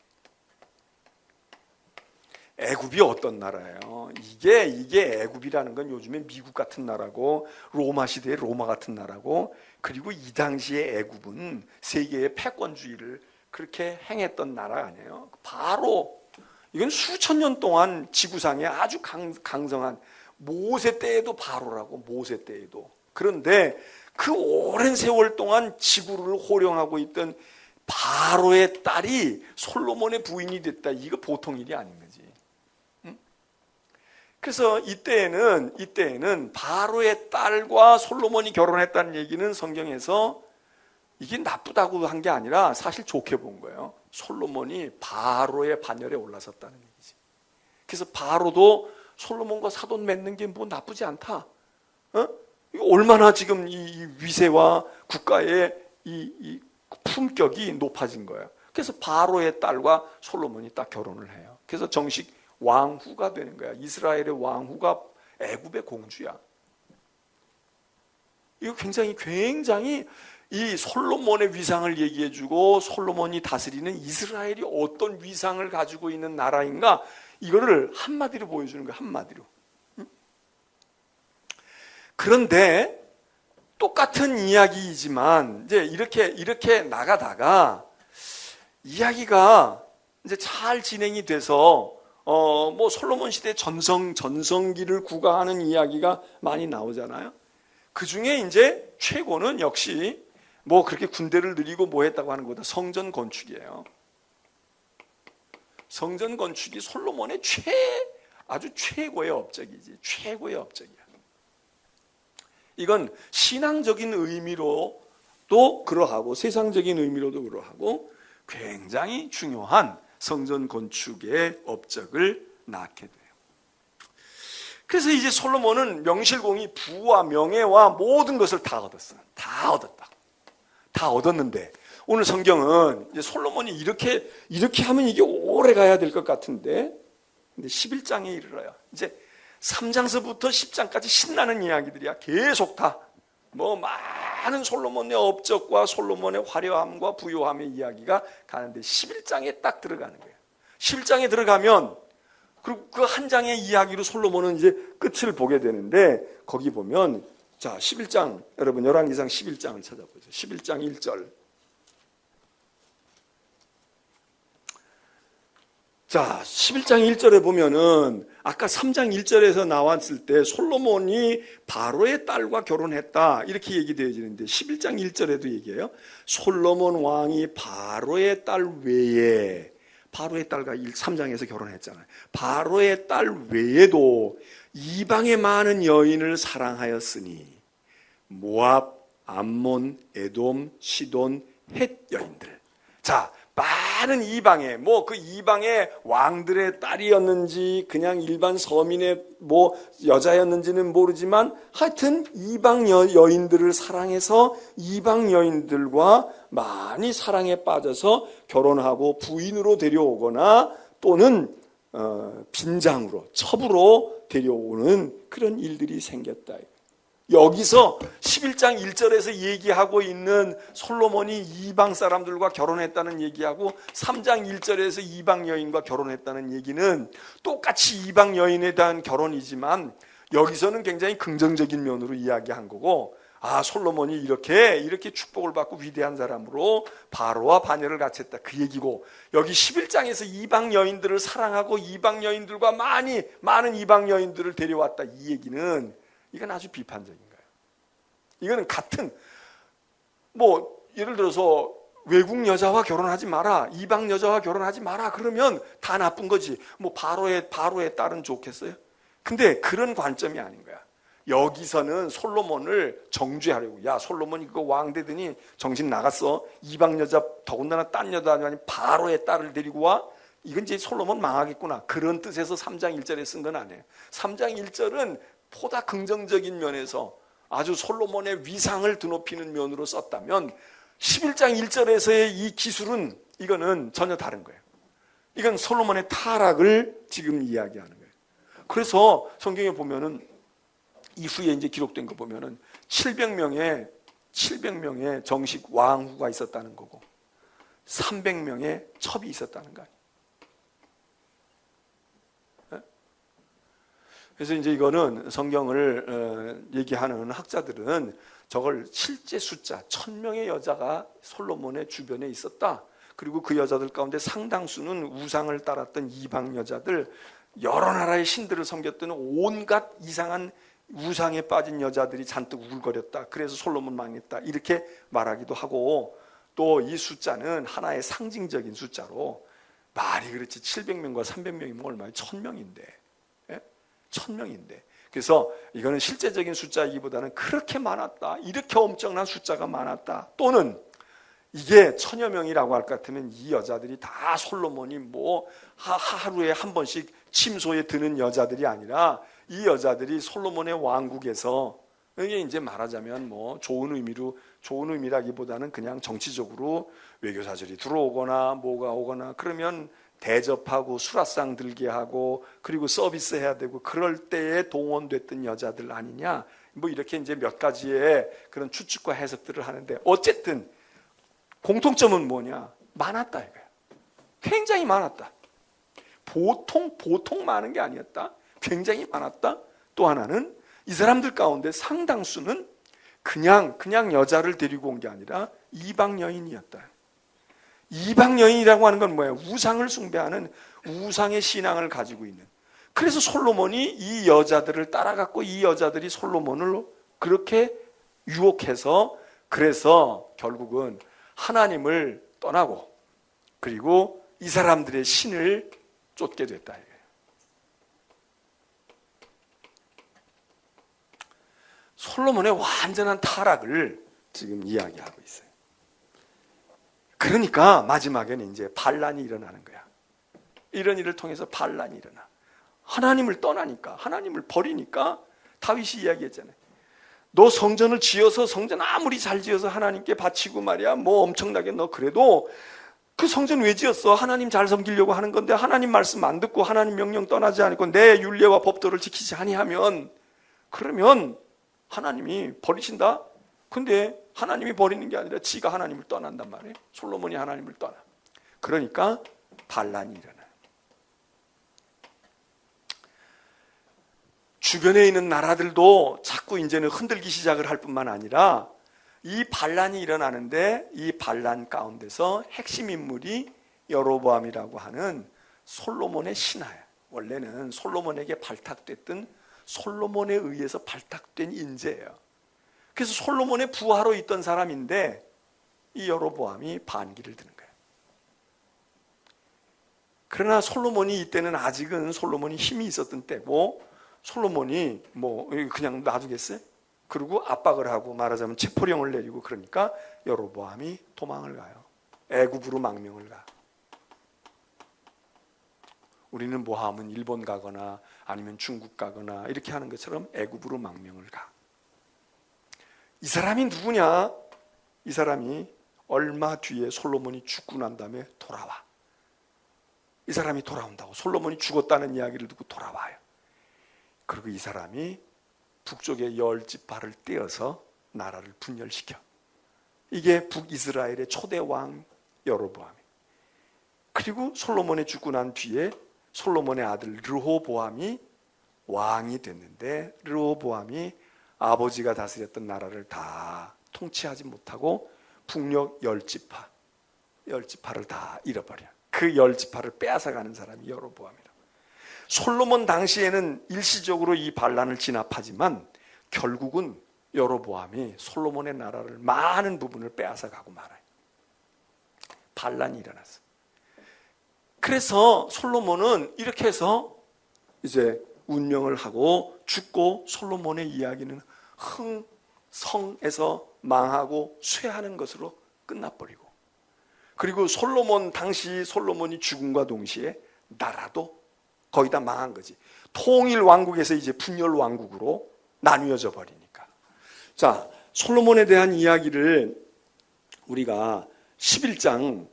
애굽이 어떤 나라예요? 이게 애굽이라는 건 요즘에 미국 같은 나라고 로마 시대의 로마 같은 나라고, 그리고 이 당시의 애굽은 세계의 패권주의를 그렇게 행했던 나라 아니에요. 바로 이건 수천 년 동안 지구상에 아주 강성한, 모세 때에도 바로라고, 모세 때에도. 그런데 그 오랜 세월 동안 지구를 호령하고 있던 바로의 딸이 솔로몬의 부인이 됐다. 이거 보통 일이 아닌 거지. 그래서 이때에는 바로의 딸과 솔로몬이 결혼했다는 얘기는 성경에서 이게 나쁘다고 한 게 아니라 사실 좋게 본 거예요. 솔로몬이 바로의 반열에 올라섰다는 얘기지. 그래서 바로도 솔로몬과 사돈 맺는 게 뭐 나쁘지 않다. 얼마나 지금 이 위세와 국가의 이 품격이 높아진 거예요. 그래서 바로의 딸과 솔로몬이 딱 결혼을 해요. 그래서 정식 왕후가 되는 거야. 이스라엘의 왕후가 애굽의 공주야. 이거 굉장히 이 솔로몬의 위상을 얘기해주고, 솔로몬이 다스리는 이스라엘이 어떤 위상을 가지고 있는 나라인가, 이거를 한마디로 보여주는 거야. 한마디로. 그런데 똑같은 이야기이지만 이제 이렇게 나가다가 이야기가 이제 잘 진행이 돼서 뭐 솔로몬 시대 전성기를 구가하는 이야기가 많이 나오잖아요. 그 중에 이제 최고는 역시 뭐 그렇게 군대를 늘리고 뭐 했다고 하는 것보다 성전 건축이에요. 성전 건축이 솔로몬의 아주 최고의 업적이지. 최고의 업적이야. 이건 신앙적인 의미로도 그러하고 세상적인 의미로도 그러하고 굉장히 중요한 성전 건축의 업적을 낳게 돼요. 그래서 이제 솔로몬은 명실공히 부와 명예와 모든 것을 다 얻었어요. 다 얻었다. 다 얻었는데 오늘 성경은 이제 솔로몬이 이렇게 하면 이게 오래 가야 될 것 같은데, 근데 11장에 이르러요. 이제 3장서부터 10장까지 신나는 이야기들이야. 계속 다 뭐 많은 솔로몬의 업적과 솔로몬의 화려함과 부요함의 이야기가 가는데 11장에 딱 들어가는 거예요. 11장에 들어가면 그리고 그 한 장의 이야기로 솔로몬은 이제 끝을 보게 되는데, 거기 보면 자 11장, 여러분 열왕기상 11장을 찾아보세요. 11장 1절. 자 11장 1절에 보면은 아까 3장 1절에서 나왔을 때 솔로몬이 바로의 딸과 결혼했다 이렇게 얘기되어지는데 11장 1절에도 얘기해요. 솔로몬 왕이 바로의 딸 외에, 바로의 딸과 3장에서 결혼했잖아요. 바로의 딸 외에도 이방의 많은 여인을 사랑하였으니 모압, 암몬, 에돔, 시돈, 헷 여인들. 자, 많은 이방의 그 이방의 왕들의 딸이었는지 그냥 일반 서민의 여자였는지는 모르지만 하여튼 이방 여인들을 사랑해서 이방 여인들과 많이 사랑에 빠져서 결혼하고 부인으로 데려오거나 또는 빈장으로 첩으로 데려오는 그런 일들이 생겼다. 여기서 11장 1절에서 얘기하고 있는 솔로몬이 이방 사람들과 결혼했다는 얘기하고 3장 1절에서 이방 여인과 결혼했다는 얘기는 똑같이 이방 여인에 대한 결혼이지만 여기서는 굉장히 긍정적인 면으로 이야기한 거고, 솔로몬이 이렇게 축복을 받고 위대한 사람으로 바로와 반열을 갖췄다 그 얘기고, 여기 11장에서 이방 여인들을 사랑하고 이방 여인들과 많은 이방 여인들을 데려왔다 이 얘기는 이건 아주 비판적인 거예요. 이거는 같은 뭐 예를 들어서 외국 여자와 결혼하지 마라, 이방 여자와 결혼하지 마라 그러면 다 나쁜 거지. 뭐 바로의 딸은 좋겠어요? 근데 그런 관점이 아닌 거야. 여기서는 솔로몬을 정죄하려고, 야 솔로몬이 그거 왕 되더니 정신 나갔어, 이방 여자 더군다나 딴 여자 아니 바로의 딸을 데리고 와, 이건 이제 솔로몬 망하겠구나, 그런 뜻에서 3장 1절에 쓴 건 아니에요. 3장 1절은 보다 긍정적인 면에서 아주 솔로몬의 위상을 드높이는 면으로 썼다면 11장 1절에서의 이 기술은 이거는 전혀 다른 거예요. 이건 솔로몬의 타락을 지금 이야기하는 거예요. 그래서 성경에 보면은 이후에 이제 기록된 거 보면은 700명의 정식 왕후가 있었다는 거고 300명의 첩이 있었다는 거 아니에요. 그래서 이제 이거는 성경을 얘기하는 학자들은 저걸 실제 숫자 1000명의 여자가 솔로몬의 주변에 있었다. 그리고 그 여자들 가운데 상당수는 우상을 따랐던 이방 여자들, 여러 나라의 신들을 섬겼던 온갖 이상한 우상에 빠진 여자들이 잔뜩 우글거렸다. 그래서 솔로몬 망했다. 이렇게 말하기도 하고, 또 이 숫자는 하나의 상징적인 숫자로, 말이 그렇지 700명과 300명이면 얼마예요? 1000명인데. 1000명인데. 그래서 이거는 실제적인 숫자이기보다는 그렇게 많았다, 이렇게 엄청난 숫자가 많았다, 또는 이게 1000여 명이라고 할 것 같으면 이 여자들이 다 솔로몬이 뭐 하루에 한 번씩 침소에 드는 여자들이 아니라 이 여자들이 솔로몬의 왕국에서, 이게 이제 말하자면 뭐 좋은 의미라기보다는 그냥 정치적으로 외교사절이 들어오거나 뭐가 오거나 그러면 대접하고 수라상 들게 하고 그리고 서비스 해야 되고 그럴 때에 동원됐던 여자들 아니냐, 뭐 이렇게 이제 몇 가지의 그런 추측과 해석들을 하는데, 어쨌든 공통점은 뭐냐? 많았다 이거야. 굉장히 많았다. 보통 많은 게 아니었다. 굉장히 많았다. 또 하나는 이 사람들 가운데 상당수는 그냥 여자를 데리고 온 게 아니라 이방 여인이었다. 이방 여인이라고 하는 건 뭐예요? 우상을 숭배하는 우상의 신앙을 가지고 있는. 그래서 솔로몬이 이 여자들을 따라갔고 이 여자들이 솔로몬을 그렇게 유혹해서, 그래서 결국은 하나님을 떠나고 그리고 이 사람들의 신을 쫓게 됐다. 솔로몬의 완전한 타락을 지금 이야기하고 있어요. 그러니까 마지막에는 이제 반란이 일어나는 거야. 이런 일을 통해서 반란이 일어나. 하나님을 떠나니까, 하나님을 버리니까 다윗이 이야기했잖아요. 너 성전을 지어서, 성전 아무리 잘 지어서 하나님께 바치고 말이야, 뭐 엄청나게 너 그래도 그 성전 왜 지었어? 하나님 잘 섬기려고 하는 건데 하나님 말씀 안 듣고 하나님 명령 떠나지 않고 내 율례와 법도를 지키지 아니하면, 그러면 하나님이 버리신다? 근데 하나님이 버리는 게 아니라 지가 하나님을 떠난단 말이에요. 솔로몬이 하나님을 떠나. 그러니까 반란이 일어나요. 주변에 있는 나라들도 자꾸 이제는 흔들기 시작을 할 뿐만 아니라 이 반란이 일어나는데 이 반란 가운데서 핵심 인물이 여로보암이라고 하는 솔로몬의 신하예요. 원래는 솔로몬에게 발탁됐던, 솔로몬에 의해서 발탁된 인재예요. 그래서 솔로몬의 부하로 있던 사람인데 이 여로보암이 반기를 드는 거예요. 그러나 솔로몬이 이때는 아직은 솔로몬이 힘이 있었던 때고, 솔로몬이 뭐 그냥 놔두겠어요? 그리고 압박을 하고 말하자면 체포령을 내리고, 그러니까 여로보암이 도망을 가요. 애굽으로 망명을 가. 우리는 뭐 하면 일본 가거나 아니면 중국 가거나 이렇게 하는 것처럼 애굽으로 망명을 가. 이 사람이 누구냐? 이 사람이 얼마 뒤에 솔로몬이 죽고 난 다음에 돌아와. 이 사람이 돌아온다고. 솔로몬이 죽었다는 이야기를 듣고 돌아와요. 그리고 이 사람이 북쪽의 10지파를 떼어서 나라를 분열시켜. 이게 북이스라엘의 초대 왕 여로보암이. 그리고 솔로몬이 죽고 난 뒤에 솔로몬의 아들 르호보암이 왕이 됐는데, 르호보암이 아버지가 다스렸던 나라를 다 통치하지 못하고 북녘 10지파를 다 잃어버려. 그 10지파를 빼앗아가는 사람이 여로보암이라고. 솔로몬 당시에는 일시적으로 이 반란을 진압하지만 결국은 여로보암이 솔로몬의 나라를 많은 부분을 빼앗아 가고 말아요. 반란이 일어났어요. 그래서 솔로몬은 이렇게 해서 이제 운명을 하고 죽고, 솔로몬의 이야기는 흥성에서 망하고 쇠하는 것으로 끝나버리고, 그리고 당시 솔로몬이 죽음과 동시에 나라도 거의 다 망한 거지. 통일 왕국에서 이제 분열 왕국으로 나뉘어져 버리니까. 자, 솔로몬에 대한 이야기를 우리가 11장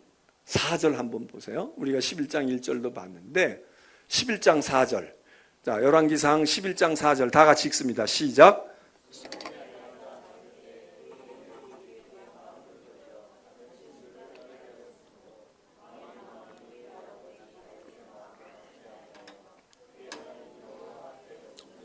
4절 한번 보세요. 우리가 11장 1절도 봤는데 11장 4절. 자, 열왕기상 11장 4절 다 같이 읽습니다. 시작.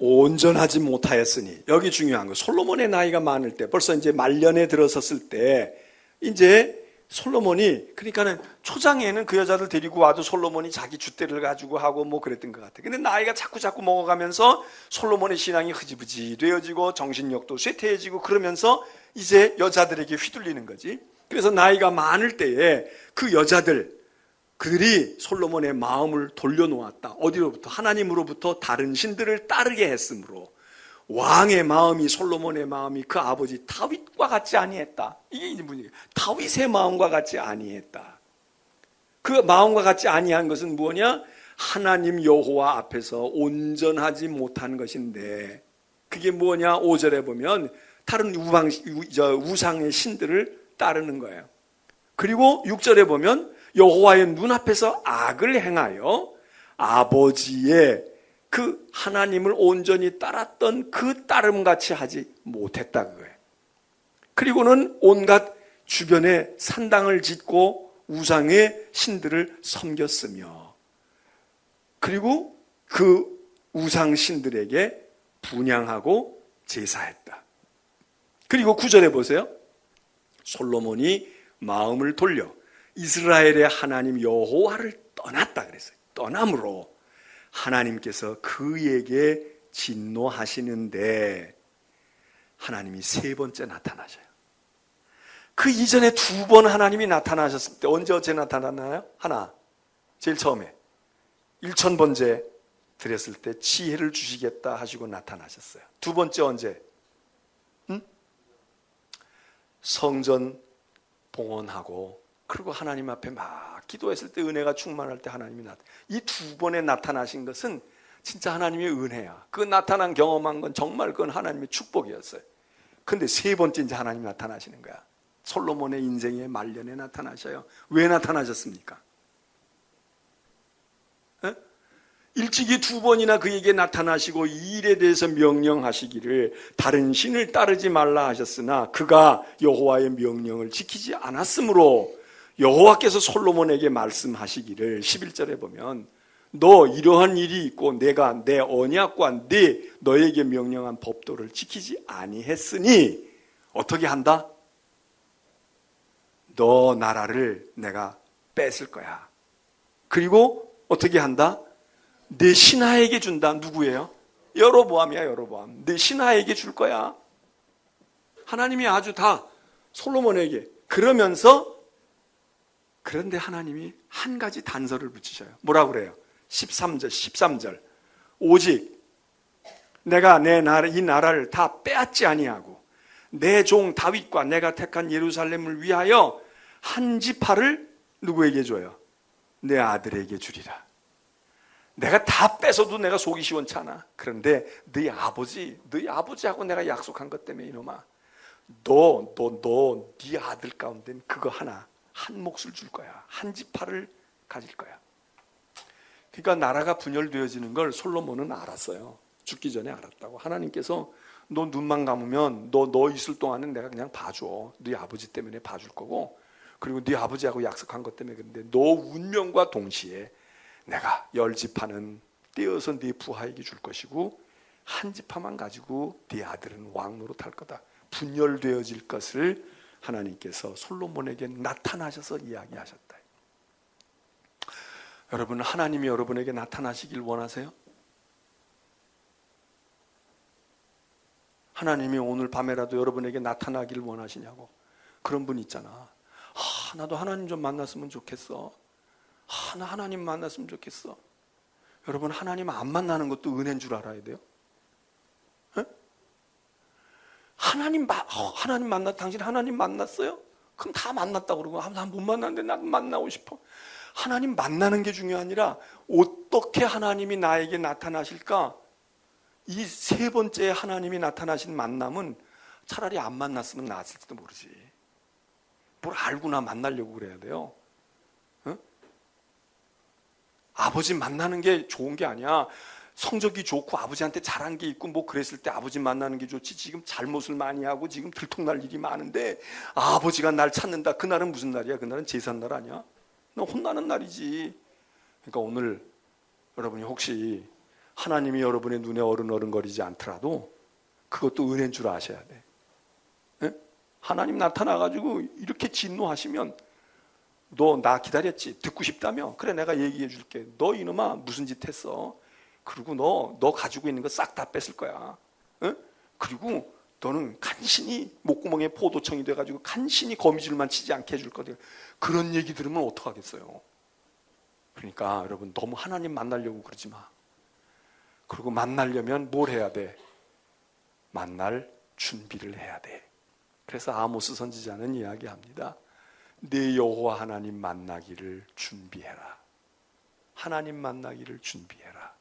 온전하지 못하였으니, 여기 중요한 거, 솔로몬의 나이가 많을 때, 벌써 이제 말년에 들어섰을 때, 이제 솔로몬이, 그러니까는 초장에는 그 여자들 데리고 와도 솔로몬이 자기 줏대를 가지고 하고 뭐 그랬던 것 같아. 근데 나이가 자꾸 먹어가면서 솔로몬의 신앙이 흐지부지 되어지고 정신력도 쇠퇴해지고 그러면서 이제 여자들에게 휘둘리는 거지. 그래서 나이가 많을 때에 그 그들이 솔로몬의 마음을 돌려놓았다. 어디로부터? 하나님으로부터 다른 신들을 따르게 했으므로 왕의 마음이, 솔로몬의 마음이 그 아버지 다윗과 같지 아니했다. 이게 이제 문제예요. 다윗의 마음과 같지 아니했다. 그 마음과 같지 아니한 것은 뭐냐? 하나님 여호와 앞에서 온전하지 못한 것인데, 그게 뭐냐? 5절에 보면 다른 우상의 신들을 따르는 거예요. 그리고 6절에 보면 여호와의 눈앞에서 악을 행하여 아버지의 그 하나님을 온전히 따랐던 그 따름같이 하지 못했다 그거예요. 그리고는 온갖 주변에 산당을 짓고 우상의 신들을 섬겼으며, 그리고 그 우상 신들에게 분향하고 제사했다. 그리고 9절에 보세요. 솔로몬이 마음을 돌려 이스라엘의 하나님 여호와를 떠났다 그랬어요. 떠남으로 하나님께서 그에게 진노하시는데, 하나님이 3번째 나타나셔요. 그 이전에 2번 하나님이 나타나셨을 때, 언제 나타났나요? 하나, 제일 처음에 1000번째 드렸을 때 지혜를 주시겠다 하시고 나타나셨어요. 2번째 언제? 성전 봉헌하고, 그리고 하나님 앞에 막 기도했을 때, 은혜가 충만할 때 하나님이 이 2번에 나타나신 것은 진짜 하나님의 은혜야. 그 나타난 경험한 건 정말 그건 하나님의 축복이었어요. 근데 3번째 이제 하나님이 나타나시는 거야. 솔로몬의 인생의 말년에 나타나셔요. 왜 나타나셨습니까? 일찍이 2번이나 그에게 나타나시고 이 일에 대해서 명령하시기를 다른 신을 따르지 말라 하셨으나 그가 여호와의 명령을 지키지 않았으므로 여호와께서 솔로몬에게 말씀하시기를, 11절에 보면 너 이러한 일이 있고 내가 내 언약과 너에게 명령한 법도를 지키지 아니했으니 어떻게 한다? 너 나라를 내가 뺏을 거야. 그리고 어떻게 한다? 내 신하에게 준다. 누구예요? 여로보암이야. 여로보암. 내 신하에게 줄 거야. 하나님이 아주 다 솔로몬에게. 그런데 하나님이 한 가지 단서를 붙이셔요. 뭐라고 그래요? 13절. 오직 내가 이 나라를 다 빼앗지 아니하고 내 종 다윗과 내가 택한 예루살렘을 위하여 한 지파를 누구에게 줘요? 내 아들에게 주리라. 내가 다 뺏어도 내가 속이 시원찮아. 그런데 너희 아버지하고 내가 약속한 것 때문에 이놈아, 네 아들 가운데는 그거 한 몫을 줄 거야. 한 지파를 가질 거야. 그러니까 나라가 분열되어지는 걸 솔로몬은 알았어요. 죽기 전에 알았다고. 하나님께서 너 눈만 감으면 너 있을 동안은 내가 그냥 봐줘. 네 아버지 때문에 봐줄 거고, 그리고 네 아버지하고 약속한 것 때문에. 그런데 너 운명과 동시에 내가 10지파는 떼어서 네 부하에게 줄 것이고 한 지파만 가지고 네 아들은 왕노릇할 거다. 분열되어질 것을 하나님께서 솔로몬에게 나타나셔서 이야기하셨다. 여러분, 하나님이 여러분에게 나타나시길 원하세요? 하나님이 오늘 밤에라도 여러분에게 나타나기를 원하시냐고. 그런 분 있잖아. 나도 하나님 좀 만났으면 좋겠어. 나 하나님 만났으면 좋겠어. 여러분, 하나님 안 만나는 것도 은혜인 줄 알아야 돼요. 에? 하나님 당신 하나님 만났어요? 그럼 다 만났다고 그러고, 난 못 만났는데 난 만나고 싶어. 하나님 만나는 게 중요한 아니라 어떻게 하나님이 나에게 나타나실까? 이 세 번째 하나님이 나타나신 만남은 차라리 안 만났으면 나았을지도 모르지. 뭘 알고나 만나려고 그래야 돼요. 응? 아버지 만나는 게 좋은 게 아니야. 성적이 좋고 아버지한테 잘한 게 있고 뭐 그랬을 때 아버지 만나는 게 좋지. 지금 잘못을 많이 하고 지금 들통날 일이 많은데 아버지가 날 찾는다. 그날은 무슨 날이야? 그날은 제삿날 아니야? 너 혼나는 날이지. 그러니까 오늘 여러분이 혹시 하나님이 여러분의 눈에 어른어른거리지 않더라도 그것도 은혜인 줄 아셔야 돼. 네? 하나님 나타나가지고 이렇게 진노하시면 너 나 기다렸지? 듣고 싶다며? 그래, 내가 얘기해 줄게. 너 이놈아 무슨 짓 했어? 그리고 너 가지고 있는 거 싹 다 뺐을 거야. 네? 그리고 너는 간신히 목구멍에 포도청이 돼가지고 간신히 거미줄만 치지 않게 해줄 거거든. 그런 얘기 들으면 어떡하겠어요? 그러니까 여러분, 너무 하나님 만나려고 그러지 마. 그리고 만나려면 뭘 해야 돼? 만날 준비를 해야 돼. 그래서 아모스 선지자는 이야기합니다. 내 여호와 하나님 만나기를 준비해라. 하나님 만나기를 준비해라.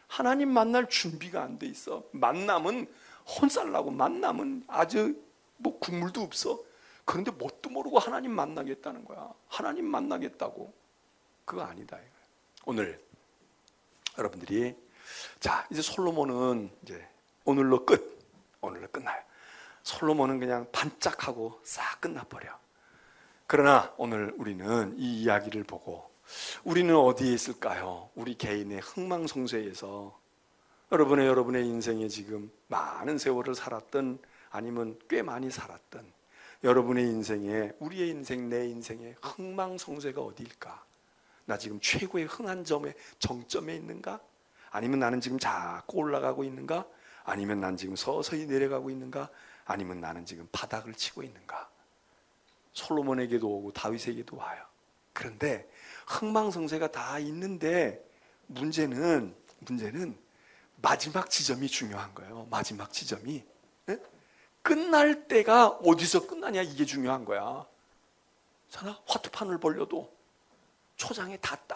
하나님 만날 준비가 안 돼 있어. 만남은 혼살나고 만남은 아주 뭐 국물도 없어. 그런데 뭣도 모르고 하나님 만나겠다는 거야. 하나님 만나겠다고. 그거 아니다 이거야. 오늘 여러분들이 자, 이제 솔로몬은 이제 오늘로 끝나요. 솔로몬은 그냥 반짝하고 싹 끝나버려. 그러나 오늘 우리는 이 이야기를 보고 우리는 어디에 있을까요? 우리 개인의 흥망성쇠에서 여러분의 인생에 지금 많은 세월을 살았던 아니면 꽤 많이 살았던 여러분의 인생에 우리의 인생, 내 인생에 흥망성쇠가 어디일까? 나 지금 최고의 흥한 점의 정점에 있는가? 아니면 나는 지금 자꾸 올라가고 있는가? 아니면 난 지금 서서히 내려가고 있는가? 아니면 나는 지금 바닥을 치고 있는가? 솔로몬에게도 오고 다윗에게도 와요. 그런데 흥망성쇠가 다 있는데 문제는 마지막 지점이 중요한 거예요. 마지막 지점이. 네? 끝날 때가 어디서 끝나냐 이게 중요한 거야. 잖아? 화투판을 벌려도 초장에 닿다.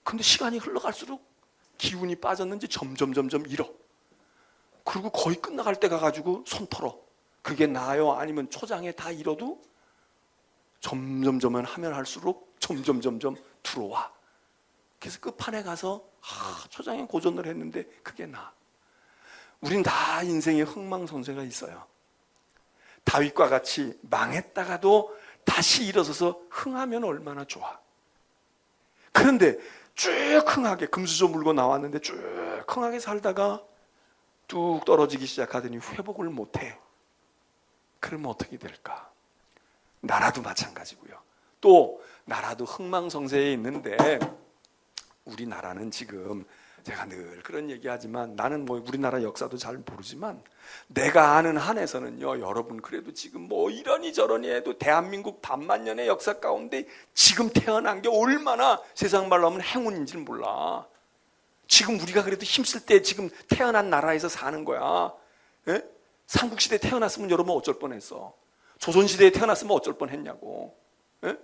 근데 시간이 흘러갈수록 기운이 빠졌는지 점점 잃어. 그리고 거의 끝나갈 때 가가지고 손 털어. 그게 나아요? 아니면 초장에 다 잃어도 점점 하면 할수록 점점 들어와. 그래서 끝판에 가서 초장에 고전을 했는데 그게 나. 우린 다 인생에 흥망성쇠가 있어요. 다윗과 같이 망했다가도 다시 일어서서 흥하면 얼마나 좋아. 그런데 쭉 흥하게 금수저 물고 나왔는데 쭉 흥하게 살다가 뚝 떨어지기 시작하더니 회복을 못해. 그러면 어떻게 될까? 나라도 마찬가지고요. 또 나라도 흥망성쇠에 있는데 우리나라는 지금 제가 늘 그런 얘기하지만 나는 뭐 우리나라 역사도 잘 모르지만 내가 아는 한에서는요, 여러분 그래도 지금 뭐 이러니 저러니 해도 대한민국 반만년의 역사 가운데 지금 태어난 게 얼마나 세상 말로 하면 행운인지는 몰라. 지금 우리가 그래도 힘쓸 때 지금 태어난 나라에서 사는 거야. 예? 삼국시대에 태어났으면 여러분 어쩔 뻔했어. 조선시대에 태어났으면 어쩔 뻔했냐고. 예?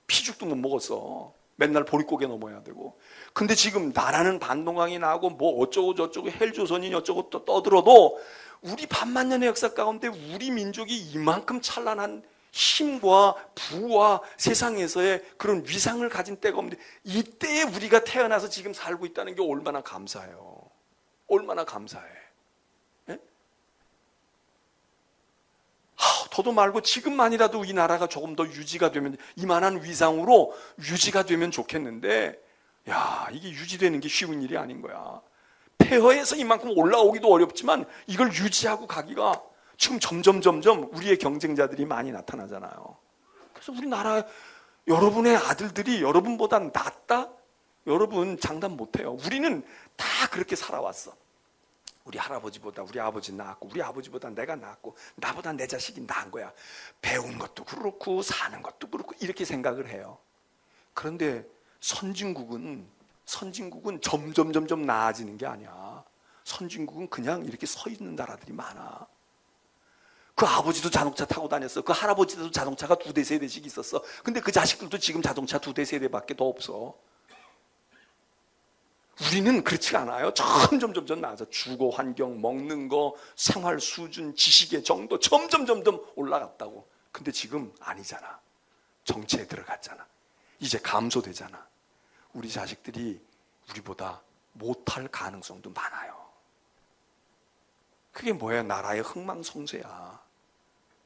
피죽도 못 먹었어. 맨날 보릿고개 넘어야 되고. 근데 지금 나라는 반동강이 나고 뭐 어쩌고 저쩌고 헬조선이 어쩌고 또 떠들어도 우리 반만년의 역사 가운데 우리 민족이 이만큼 찬란한 힘과 부와 세상에서의 그런 위상을 가진 때가 없는데 이때에 우리가 태어나서 지금 살고 있다는 게 얼마나 감사해요. 얼마나 감사해. 예? 더도 말고 지금만이라도 이 나라가 조금 더 유지가 되면 이만한 위상으로 유지가 되면 좋겠는데 야, 이게 유지되는 게 쉬운 일이 아닌 거야. 폐허에서 이만큼 올라오기도 어렵지만 이걸 유지하고 가기가 지금 점점 우리의 경쟁자들이 많이 나타나잖아요. 그래서 우리나라 여러분의 아들들이 여러분보다 낫다? 여러분 장담 못해요. 우리는 다 그렇게 살아왔어. 우리 할아버지보다 우리 아버지 나았고, 우리 아버지보다 내가 나았고, 나보다 내 자식이 나은 거야. 배운 것도 그렇고 사는 것도 그렇고 이렇게 생각을 해요. 그런데 선진국은 점점 나아지는 게 아니야. 선진국은 그냥 이렇게 서 있는 나라들이 많아. 그 아버지도 자동차 타고 다녔어. 그 할아버지도 자동차가 2대 3대씩 있었어. 근데 그 자식들도 지금 자동차 2대 3대밖에 더 없어. 우리는 그렇지가 않아요. 점점 나아져. 주거 환경, 먹는 거, 생활 수준, 지식의 정도 점점 올라갔다고. 근데 지금 아니잖아. 정체에 들어갔잖아. 이제 감소되잖아. 우리 자식들이 우리보다 못할 가능성도 많아요. 그게 뭐야? 나라의 흥망성쇠야.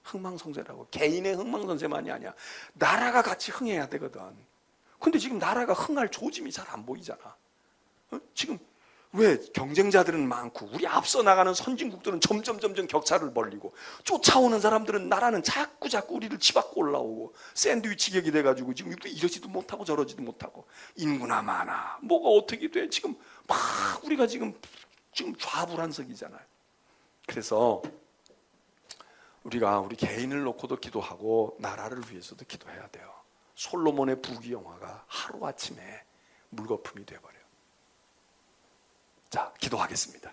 흥망성쇠라고. 개인의 흥망성쇠만이 아니야. 나라가 같이 흥해야 되거든. 근데 지금 나라가 흥할 조짐이 잘 안 보이잖아. 지금 왜 경쟁자들은 많고 우리 앞서 나가는 선진국들은 점점 격차를 벌리고, 쫓아오는 사람들은, 나라는 자꾸 우리를 치받고 올라오고 샌드위치격이 돼가지고 지금 이러지도 못하고 저러지도 못하고, 인구나 많아, 뭐가 어떻게 돼. 지금 막 우리가 지금 좌불안석이잖아요. 그래서 우리가 우리 개인을 놓고도 기도하고 나라를 위해서도 기도해야 돼요. 솔로몬의 부귀영화가 하루아침에 물거품이 돼버려요. 자, 기도하겠습니다.